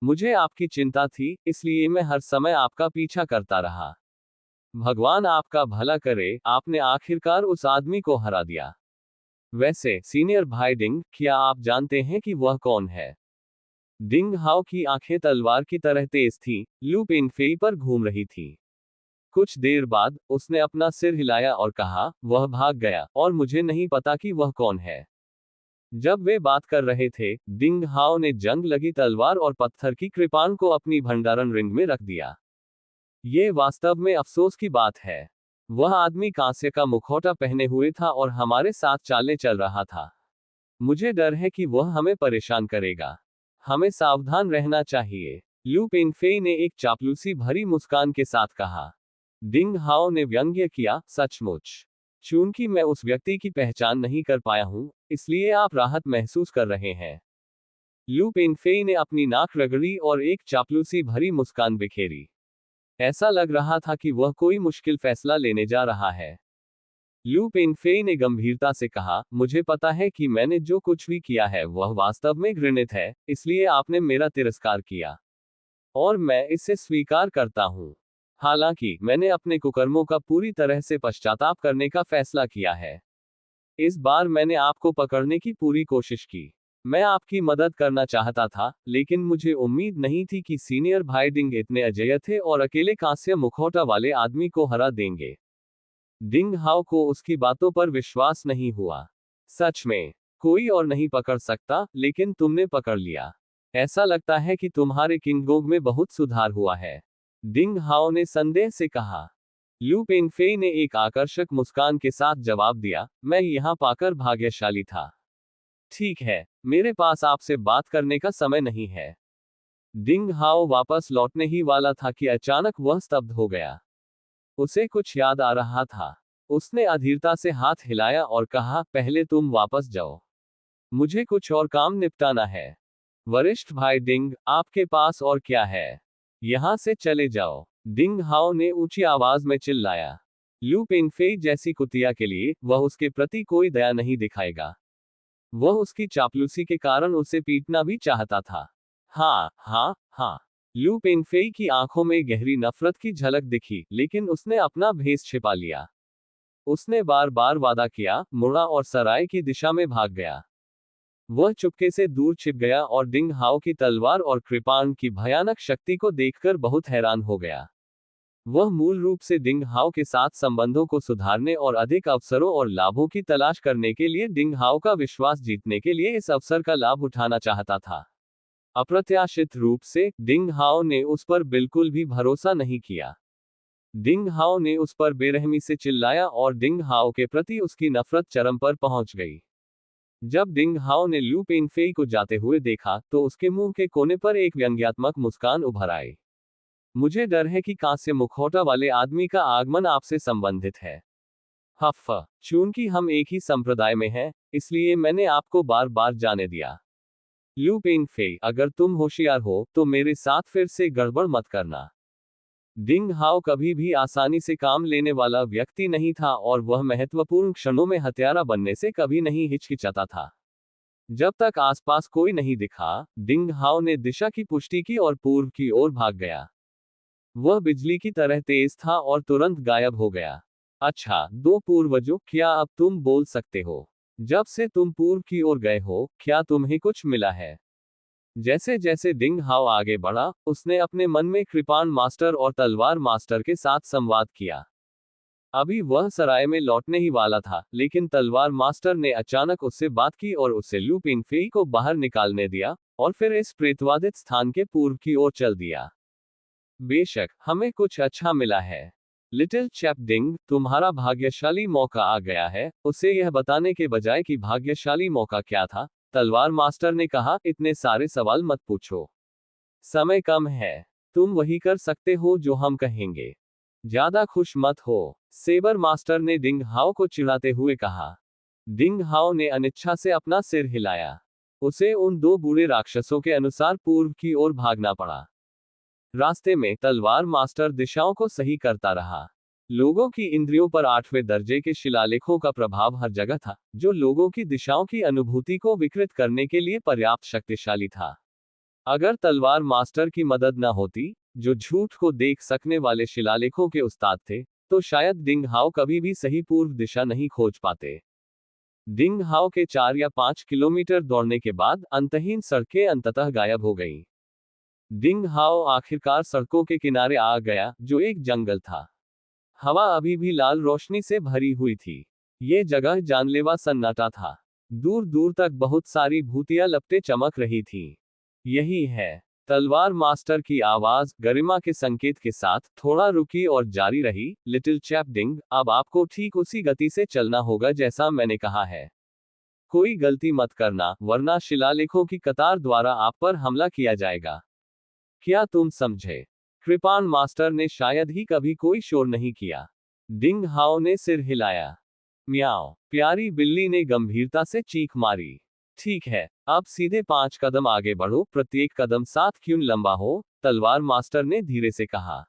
मुझे आपकी चिंता थी, इसलिए मैं हर समय आपका पीछा करता रहा। भगवान आपका भला करे, आपने आखिरकार उस आदमी को हरा दिया। वैसे सीनियर भाई डिंग, क्या आप जानते हैं कि वह कौन है? डिंग हाओ की आंखें तलवार की तरह तेज थीं, लू पेंगफेई पर घूम रही थी। कुछ देर बाद उसने अपना सिर हिलाया और कहा, वह भाग गया, और मुझे नहीं पता कि वह कौन है। जब वे बात कर रहे थे, डिंग हाओ ने जंग लगी तलवार और पत्थर की कृपाण को अपनी भंडारण रिंग में रख दिया। ये वास्तव में अफसोस की बात है। वह आदमी कांस्य का मुखौटा पहने हुए था और हमारे साथ चालें चल रहा था। मुझे डर है कि वह हमें परेशान करेगा। हमें सावधान रहना चाहिए। लू पेंगफेई ने एक चापलूसी भरी मुस्कान के साथ कहा। डिंग हाओ ने व्यंग्य किया, सचमुच। चूंकि मैं उस व्यक्ति की पहचान नहीं कर पाया हूं, इसलिए आप राहत महसूस कर रहे हैं। लू पेंगफेई ने अपनी नाक रगड़ी और एक चापलूसी भरी मुस्कान बिखेरी। ऐसा लग रहा था कि वह कोई मुश्किल फैसला लेने जा रहा है। लू पेंगफेई ने गंभीरता से कहा, मुझे पता है कि मैंने जो कुछ भी किया है वह वास्तव में घृणित है, इसलिए आपने मेरा तिरस्कार किया। और मैं इसे स्वीकार करता हूं। हालांकि मैंने अपने कुकर्मों का पूरी तरह से पश्चाताप करने का फैसला किया है। इस बार मैंने आपको पकड़ने की पूरी कोशिश की। मैं आपकी मदद करना चाहता था, लेकिन मुझे उम्मीद नहीं थी कि सीनियर भाई डिंग इतने अजेय थे और अकेले कांस्य मुखौटा वाले आदमी को हरा देंगे। डिंग हाओ को उसकी बातों पर विश्वास नहीं हुआ। सच में, कोई और नहीं पकड़ सकता, लेकिन तुमने पकड़ लिया। ऐसा लगता है कि तुम्हारे किंगगोंग में बहुत सुधार हुआ है। डिंग हाओ ने संदेह से कहा। लू पेंगफेई ने एक आकर्षक मुस्कान के साथ जवाब दिया, मैं यहां पाकर भाग्यशाली था। ठीक है, मेरे पास आपसे बात करने का समय नहीं है। डिंग हाओ वापस लौटने ही वाला था कि अचानक वह स्तब्ध हो गया। उसे कुछ याद आ रहा था। उसने अधीरता से हाथ हिलाया और कहा, पहले तुम वापस जाओ। मुझे कुछ और काम निपटाना है। वरिष्ठ भाई डिंग, आपके पास और क्या है? यहां से चले जाओ। डिंग हाओ ने ऊंची आवाज में चिल्लाया। लू पेंगफेई जैसी कुतिया के लिए वह उसके प्रति कोई दया नहीं दिखाएगा। वह उसकी चापलूसी के कारण उसे पीटना भी चाहता था। हाँ। लू पेंगफेई की आंखों में गहरी नफरत की झलक दिखी, लेकिन उसने अपना भेस छिपा लिया। उसने बार बार वादा किया, मुड़ा और सराय की दिशा में भाग गया। वह चुपके से दूर छिप गया और डिंग हाओ की तलवार और कृपाण की भयानक शक्ति को देखकर बहुत हैरान हो गया। वह मूल रूप से डिंग हाओ के साथ संबंधों को सुधारने और अधिक अवसरों और लाभों की तलाश करने के लिए डिंग हाओ का विश्वास जीतने के लिए इस अवसर का लाभ उठाना चाहता था। अप्रत्याशित रूप से, डिंग हाओ ने उस पर बिल्कुल भी भरोसा नहीं किया। डिंग हाओ ने उस पर बेरहमी से चिल्लाया और डिंग हाओ के प्रति उसकी नफरत चरम पर पहुंच गई। जब डिंग हाओ ने लू पेंगफेई को जाते हुए देखा, तो उसके मुंह के कोने पर एक व्यंग्यात्मक मुस्कान उभर आई। मुझे डर है कि कांस्य मुखौटा वाले आदमी का आगमन आपसे संबंधित है। हफ्फ, चूंकि हम एक ही संप्रदाय में हैं, इसलिए मैंने आपको बार बार जाने दिया। लू पेंगफेई, अगर तुम होशियार हो, तो मेरे साथ फिर से गड़बड़ मत करना। डिंग हाओ कभी भी आसानी से काम लेने वाला व्यक्ति नहीं था और वह महत्वपूर्ण क्षणों में हत्यारा बनने से कभी नहीं हिचकिचाता था। जब तक आसपास कोई नहीं दिखा, डिंग हाओ ने दिशा की पुष्टि की और पूर्व की ओर भाग गया। वह बिजली की तरह तेज था और तुरंत गायब हो गया। अच्छा, दो पूर्वजों, क्या अब तुम बोल सकते हो? जब से तुम पूर्व की ओर गए हो, क्या तुम्हें कुछ मिला है? जैसे जैसे डिंग हाओ आगे बढ़ा, उसने अपने मन में कृपाण मास्टर और तलवार मास्टर के साथ संवाद किया। अभी वह सराय में लौटने ही वाला था, लेकिन तलवार मास्टर ने अचानक उससे बात की और उसे लू पिंगफेई को बाहर निकालने दिया, और फिर इस प्रेतवादित स्थान के पूर्व की ओर चल दिया। बेशक, हमें कुछ अच्छा मिला है। लिटिल चैप डिंग, तुम्हारा भाग्यशाली मौका आ गया है। उसे यह बताने के बजाय कि भाग्यशाली मौका क्या था, तलवार मास्टर ने कहा, इतने सारे सवाल मत पूछो। समय कम है। तुम वही कर सकते हो जो हम कहेंगे। ज्यादा खुश मत हो। सेबर मास्टर ने डिंग हाओ को चिढ़ाते हुए कहा। डिंग हाओ ने अनिच्छा से अपना सिर हिलाया। उसे उन दो बूढ़े राक्षसों के अनुसार पूर्व की ओर भागना पड़ा। रास्ते में तलवार मास्टर दिशाओं को सही करता रहा। लोगों की इंद्रियों पर 8वें दर्जे के शिलालेखों का प्रभाव हर जगह था, जो लोगों की दिशाओं की अनुभूति को विकृत करने के लिए पर्याप्त शक्तिशाली था। अगर तलवार मास्टर की मदद न होती, जो झूठ को देख सकने वाले शिलालेखों के उस्ताद थे, तो शायद डिंग हाओ कभी भी सही पूर्व दिशा नहीं खोज पाते। डिंग हाओ के 4 या 5 किलोमीटर दौड़ने के बाद अंतहीन सड़कें अंततः गायब हो गईं। डिंग हाओ आखिरकार सड़कों के किनारे आ गया, जो एक जंगल था। हवा अभी भी लाल रोशनी से भरी हुई थी। ये जगह जानलेवा सन्नाटा था। दूर दूर तक बहुत सारी भूतिया लपटें चमक रही थीं। यही है। तलवार मास्टर की आवाज गरिमा के संकेत के साथ थोड़ा रुकी और जारी रही, लिटिल चैप डिंग, अब आपको ठीक उसी गति से चलना होगा जैसा मैंने कहा है। कोई गलती मत करना, वरना शिलालेखों की कतार द्वारा आप पर हमला किया जाएगा। क्या तुम समझे? कृपाण मास्टर ने शायद ही कभी कोई शोर नहीं किया। डिंग हाओ ने सिर हिलाया। म्याओ, प्यारी बिल्ली ने गंभीरता से चीख मारी। ठीक है, अब सीधे 5 कदम आगे बढ़ो, प्रत्येक कदम 7 क्यून लंबा हो, तलवार मास्टर ने धीरे से कहा।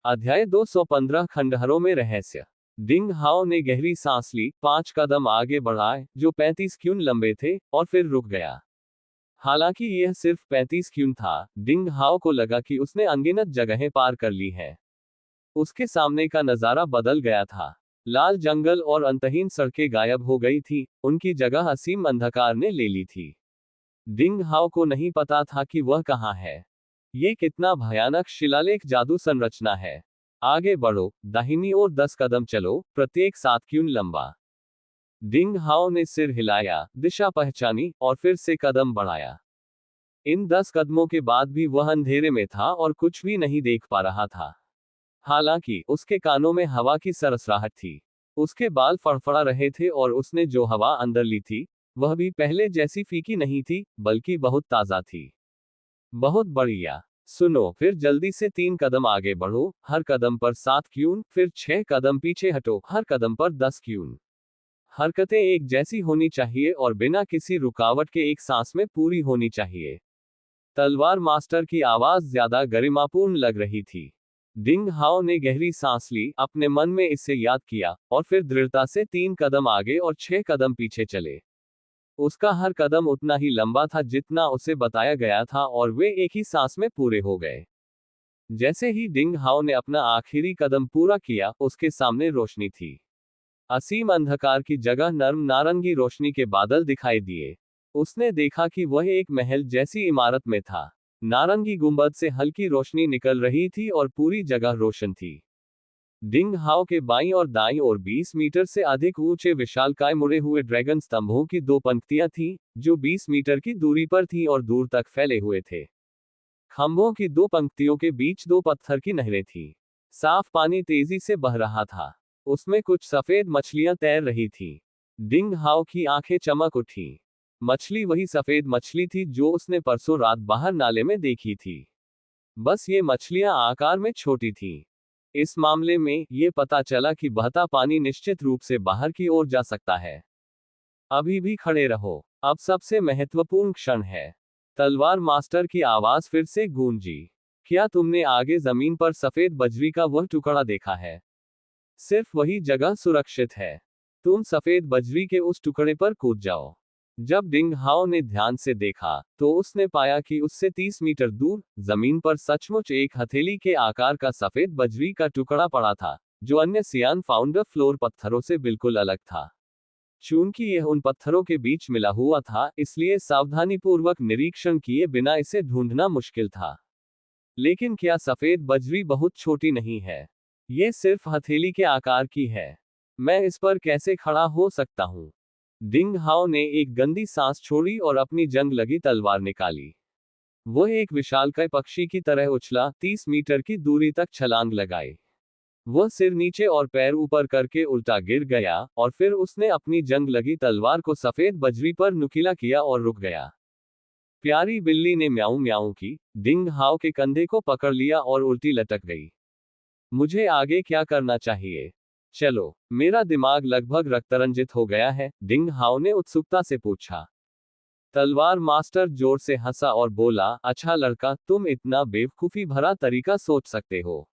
अध्याय 215 खंडहरों में रहस्य। डिंग हाओ ने गहरी सांस ली, 5 कदम आगे बढ़ाए, जो 35 क्यून लंबे थे, और फिर रुक गया। हालांकि यह सिर्फ 35 क्यून था, डिंग हाओ को लगा कि उसने अनगिनत जगहें पार कर ली हैं। उसके सामने का नजारा बदल गया था। लाल जंगल और अंतहीन सड़कें गायब हो गई थी, उनकी जगह असीम अंधकार ने ले ली थी। डिंग हाओ को नहीं पता था कि वह कहाँ है। ये कितना भयानक शिलालेख जादू संरचना है। आगे बढ़ो, दाहिनी ओर 10 कदम चलो, प्रत्येक 7 क्यून लंबा। डिंग हाओ ने सिर हिलाया, दिशा पहचानी, और फिर से कदम बढ़ाया। इन 10 कदमों के बाद भी वह अंधेरे में था और कुछ भी नहीं देख पा रहा था। हालांकि उसके कानों में हवा की सरसराहट थी। उसके बाल फड़फड़ा रहे थे और उसने जो हवा अंदर ली थी, वह भी पहले जैसी फीकी नहीं थी, बल्कि बहुत ताजा थी। बहुत बढ़िया। सुनो, फिर जल्दी से 3 कदम आगे बढ़ो, हर कदम पर 7 क्यून, फिर 6 कदम पीछे हटो, हर कदम पर 10 क्यून। हरकतें एक जैसी होनी चाहिए और बिना किसी रुकावट के एक सांस में पूरी होनी चाहिए। तलवार मास्टर की आवाज ज्यादा गरिमापूर्ण लग रही थी। डिंग हाओ ने गहरी सांस ली, अपने मन में इसे याद किया, और फिर दृढ़ता से 3 कदम आगे और 6 कदम पीछे चले। उसका हर कदम उतना ही लंबा था जितना उसे बताया गया था, और वे एक ही सांस में पूरे हो गए। जैसे ही डिंग हाओ ने अपना आखिरी कदम पूरा किया, उसके सामने रोशनी थी। असीम अंधकार की जगह नर्म नारंगी रोशनी के बादल दिखाई दिए। उसने देखा कि वह एक महल जैसी इमारत में था। नारंगी गुंबद से हल्की रोशनी निकल रही थी और पूरी जगह रोशन थी। डिंग हाओ के बाईं और दाईं ओर 20 मीटर से अधिक ऊंचे विशालकाय मुड़े हुए ड्रैगन स्तंभों की 2 पंक्तियां थीं, जो 20 मीटर की दूरी पर थीं और दूर तक फैले हुए थे। खंभों की 2 पंक्तियों के बीच 2 पत्थर की नहरें थीं। साफ पानी तेजी से बह रहा था। उसमें कुछ सफेद मछलियां तैर रही थीं। डिंग हाओ की आंखें चमक उठी। मछली वही सफेद मछली थी जो उसने परसों रात बाहर नाले में देखी थी। बस ये मछलियां आकार में छोटी थीं। इस मामले में ये पता चला कि बहता पानी निश्चित रूप से बाहर की ओर जा सकता है। अभी भी खड़े रहो, अब सबसे महत्वपूर्ण क्षण है। तलवार मास्टर की आवाज फिर से गूंजी। क्या तुमने आगे जमीन पर सफेद बजरी का वह टुकड़ा देखा है? सिर्फ वही जगह सुरक्षित है। तुम सफेद बजरी के उस टुकड़े पर कूद जाओ। जब डिंग हाओ ने ध्यान से देखा, तो उसने पाया कि उससे 30 मीटर दूर जमीन पर सचमुच एक हथेली के आकार का सफेद बजरी का टुकड़ा पड़ा था, जो अन्य सियान फाउंडर फ्लोर पत्थरों से बिल्कुल अलग था। चूंकि यह उन पत्थरों के बीच मिला हुआ था, इसलिए सावधानीपूर्वक निरीक्षण किए बिना इसे ढूंढना मुश्किल था। लेकिन क्या सफेद बजरी बहुत छोटी नहीं है? ये सिर्फ हथेली के आकार की है। मैं इस पर कैसे खड़ा हो सकता हूँ? डिंग हाओ ने एक गंदी सांस छोड़ी और अपनी जंग लगी तलवार निकाली। वह एक विशालकाय पक्षी की तरह उछला, 30 मीटर की दूरी तक छलांग लगाई। वह सिर नीचे और पैर ऊपर करके उल्टा गिर गया, और फिर उसने अपनी जंग लगी तलवार को सफेद बजरी पर नुकीला किया और रुक गया। प्यारी बिल्ली ने म्याऊं म्याऊं की, डिंग हाओ के कंधे को पकड़ लिया और उल्टी लटक गई। मुझे आगे क्या करना चाहिए? चलो, मेरा दिमाग लगभग रक्तरंजित हो गया है, डिंग हाओ ने उत्सुकता से पूछा। तलवार मास्टर जोर से हंसा और बोला, अच्छा लड़का, तुम इतना बेवकूफी भरा तरीका सोच सकते हो।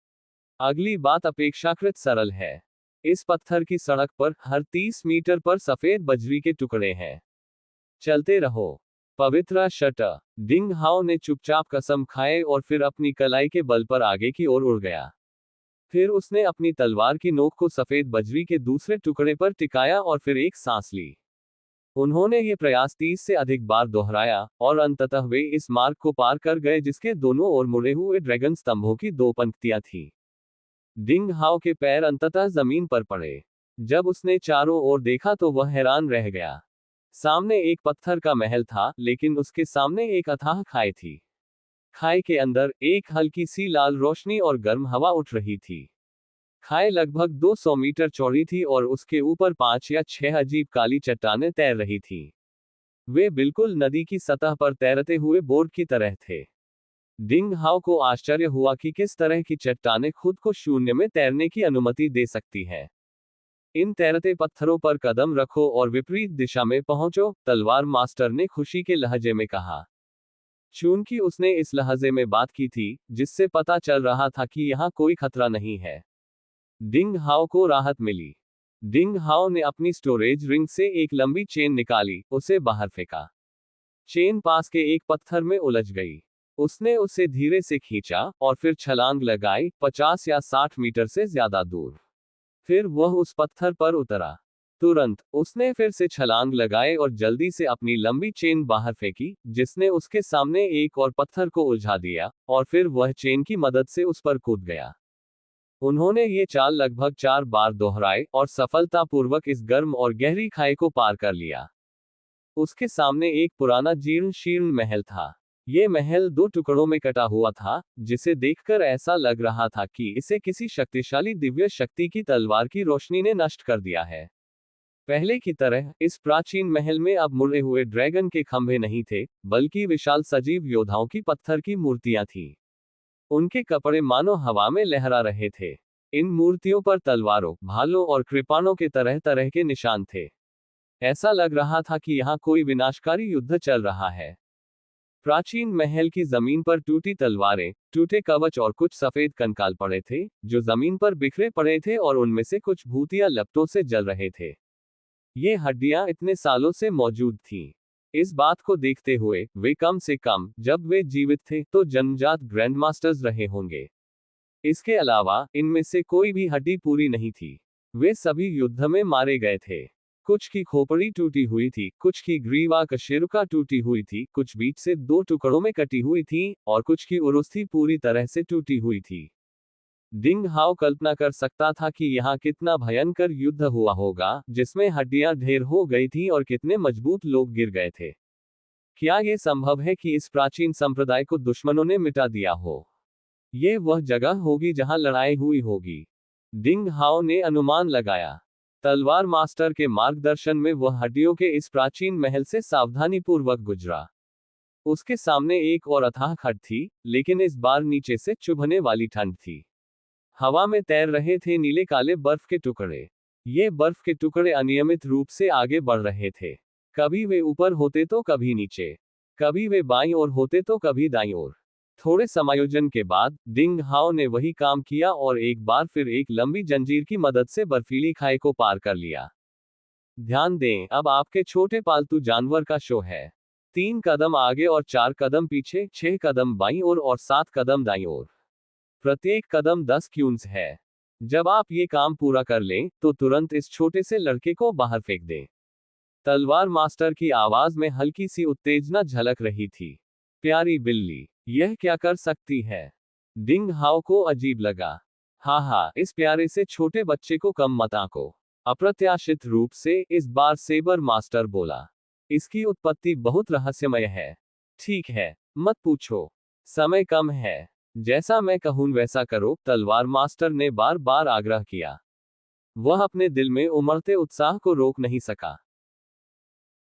अगली बात अपेक्षाकृत सरल है। इस पत्थर की सड़क पर हर 30 मीटर पर सफेद बजरी के टुकड़े हैं। चलते रहो। पवित्रा शट। डिंग हाओ ने चुपचाप कसम खाए और फिर अपनी कलाई के बल पर आगे की ओर उड़ गया। फिर उसने अपनी तलवार की नोक को सफेद बजरी के दूसरे टुकड़े पर टिकाया और फिर एक सांस ली। उन्होंने ये प्रयास 30 से अधिक बार दोहराया, और अंततः वे इस मार्ग को पार कर गए जिसके दोनों ओर मुड़े हुए ड्रैगन स्तंभों की 2 पंक्तियां थीं। डिंग हाओ के पैर अंततः जमीन पर पड़े। जब उसने चारों ओर देखा तो वह हैरान रह गया। सामने एक पत्थर का महल था, लेकिन उसके सामने एक अथाह खाई थी। खाई के अंदर एक हल्की सी लाल रोशनी और गर्म हवा उठ रही थी। खाई लगभग 200 मीटर चौड़ी थी और उसके ऊपर 5 या 6 अजीब काली चट्टानें तैर रही थीं। वे बिल्कुल नदी की सतह पर तैरते हुए बोर्ड की तरह थे। डिंग हाओ को आश्चर्य हुआ कि किस तरह की चट्टानें खुद को शून्य में तैरने की अनुमति दे सकती हैं। इन तैरते पत्थरों पर कदम रखो और विपरीत दिशा में पहुंचो, तलवार मास्टर ने खुशी के लहजे में कहा। चूंकि उसने इस लहजे में बात की थी, जिससे पता चल रहा था कि यहाँ कोई खतरा नहीं है, डिंग हाओ को राहत मिली। डिंग हाओ ने अपनी स्टोरेज रिंग से एक लंबी चेन निकाली, उसे बाहर फेंका। चेन पास के एक पत्थर में उलझ गई। उसने उसे धीरे से खींचा और फिर छलांग लगाई, 50 या 60 मीटर से ज्यादा दूर। फिर वह उस पत्थर पर उतरा। तुरंत उसने फिर से छलांग लगाए और जल्दी से अपनी लंबी चेन बाहर फेंकी, जिसने उसके सामने एक और पत्थर को उलझा दिया, और फिर वह चेन की मदद से उस पर कूद गया। उन्होंने ये चाल लगभग 4 बार दोहराई और सफलतापूर्वक इस गर्म और गहरी खाई को पार कर लिया। उसके सामने एक पुराना जीर्ण शीर्ण महल था। ये महल 2 टुकड़ों में कटा हुआ था, जिसे देखकर ऐसा लग रहा था कि इसे किसी शक्तिशाली दिव्य शक्ति की तलवार की रोशनी ने नष्ट कर दिया है। पहले की तरह इस प्राचीन महल में अब मुड़े हुए ड्रैगन के खंभे नहीं थे, बल्कि विशाल सजीव योद्धाओं की पत्थर की मूर्तियां थीं। उनके कपड़े मानो हवा में लहरा रहे थे। इन मूर्तियों पर तलवारों, भालों और कृपाणों के तरह तरह के निशान थे। ऐसा लग रहा था कि यहाँ कोई विनाशकारी युद्ध चल रहा है। प्राचीन महल की जमीन पर टूटी तलवारें, टूटे कवच और कुछ सफेद कंकाल पड़े थे, जो जमीन पर बिखरे पड़े थे और उनमें से कुछ भूतिया लपटों से जल रहे थे। ये हड्डियां इतने सालों से मौजूद थीं। इस बात को देखते हुए, वे कम से कम, जब वे जीवित थे, तो जन्मजात ग्रैंडमास्टर्स रहे होंगे। इसके अलावा, इनमें से कोई भी हड्डी पूरी नहीं थी। वे सभी युद्ध में मारे गए थे। कुछ की खोपड़ी टूटी हुई थी, कुछ की ग्रीवा कशेरुका टूटी हुई थी, कुछ बीच से 2 टुकड़ों में कटी हुई थी, और कुछ की उरुस्थि पूरी तरह से टूटी हुई थी। डिंग हाओ कल्पना कर सकता था कि यहाँ कितना भयंकर युद्ध हुआ होगा, जिसमें हड्डियां ढेर हो गई थी और कितने मजबूत लोग गिर गए थे। क्या यह संभव है कि इस प्राचीन संप्रदाय को दुश्मनों ने मिटा दिया हो? ये वह जगह होगी जहां लड़ाई हुई होगी, डिंग हाओ ने अनुमान लगाया। तलवार मास्टर के मार्गदर्शन में वह हड्डियों के इस प्राचीन महल से सावधानीपूर्वक गुजरा। उसके सामने एक और अथाह खड्ड थी, लेकिन इस बार नीचे से चुभने वाली ठंड थी। हवा में तैर रहे थे नीले काले बर्फ के टुकड़े। ये बर्फ के टुकड़े अनियमित रूप से आगे बढ़ रहे थे। कभी वे ऊपर होते तो कभी नीचे। कभी वे बाईं ओर होते तो कभी दाईं ओर। थोड़े समायोजन के बाद, डिंग हाओ ने वही काम किया और एक बार फिर एक लंबी जंजीर की मदद से बर्फीली खाई को पार कर लिया। ध्यान दें, अब आपके छोटे पालतू जानवर का शो है। 3 कदम आगे और 4 कदम पीछे, 6 कदम बाईं ओर और 7 कदम दाईं ओर। प्रत्येक कदम 10 क्यून्स है। जब आप ये काम पूरा कर लें, तो तुरंत इस छोटे से लड़के को बाहर फेंक दें। तलवार मास्टर की आवाज में हल्की सी उत्तेजना झलक रही थी। प्यारी बिल्ली, यह क्या कर सकती है? डिंग हाउ को अजीब लगा। हाँ, इस प्यारे से छोटे बच्चे को कम मत आंको। अप्रत्याशित रूप से इस बार सेबर मास्टर बोला। इसकी उत्पत्ति बहुत रहस्यमय है। ठीक है, मत पूछो। समय कम है। जैसा मैं कहूं वैसा करो, तलवार मास्टर ने बार बार आग्रह किया। वह अपने दिल में उमड़ते उत्साह को रोक नहीं सका।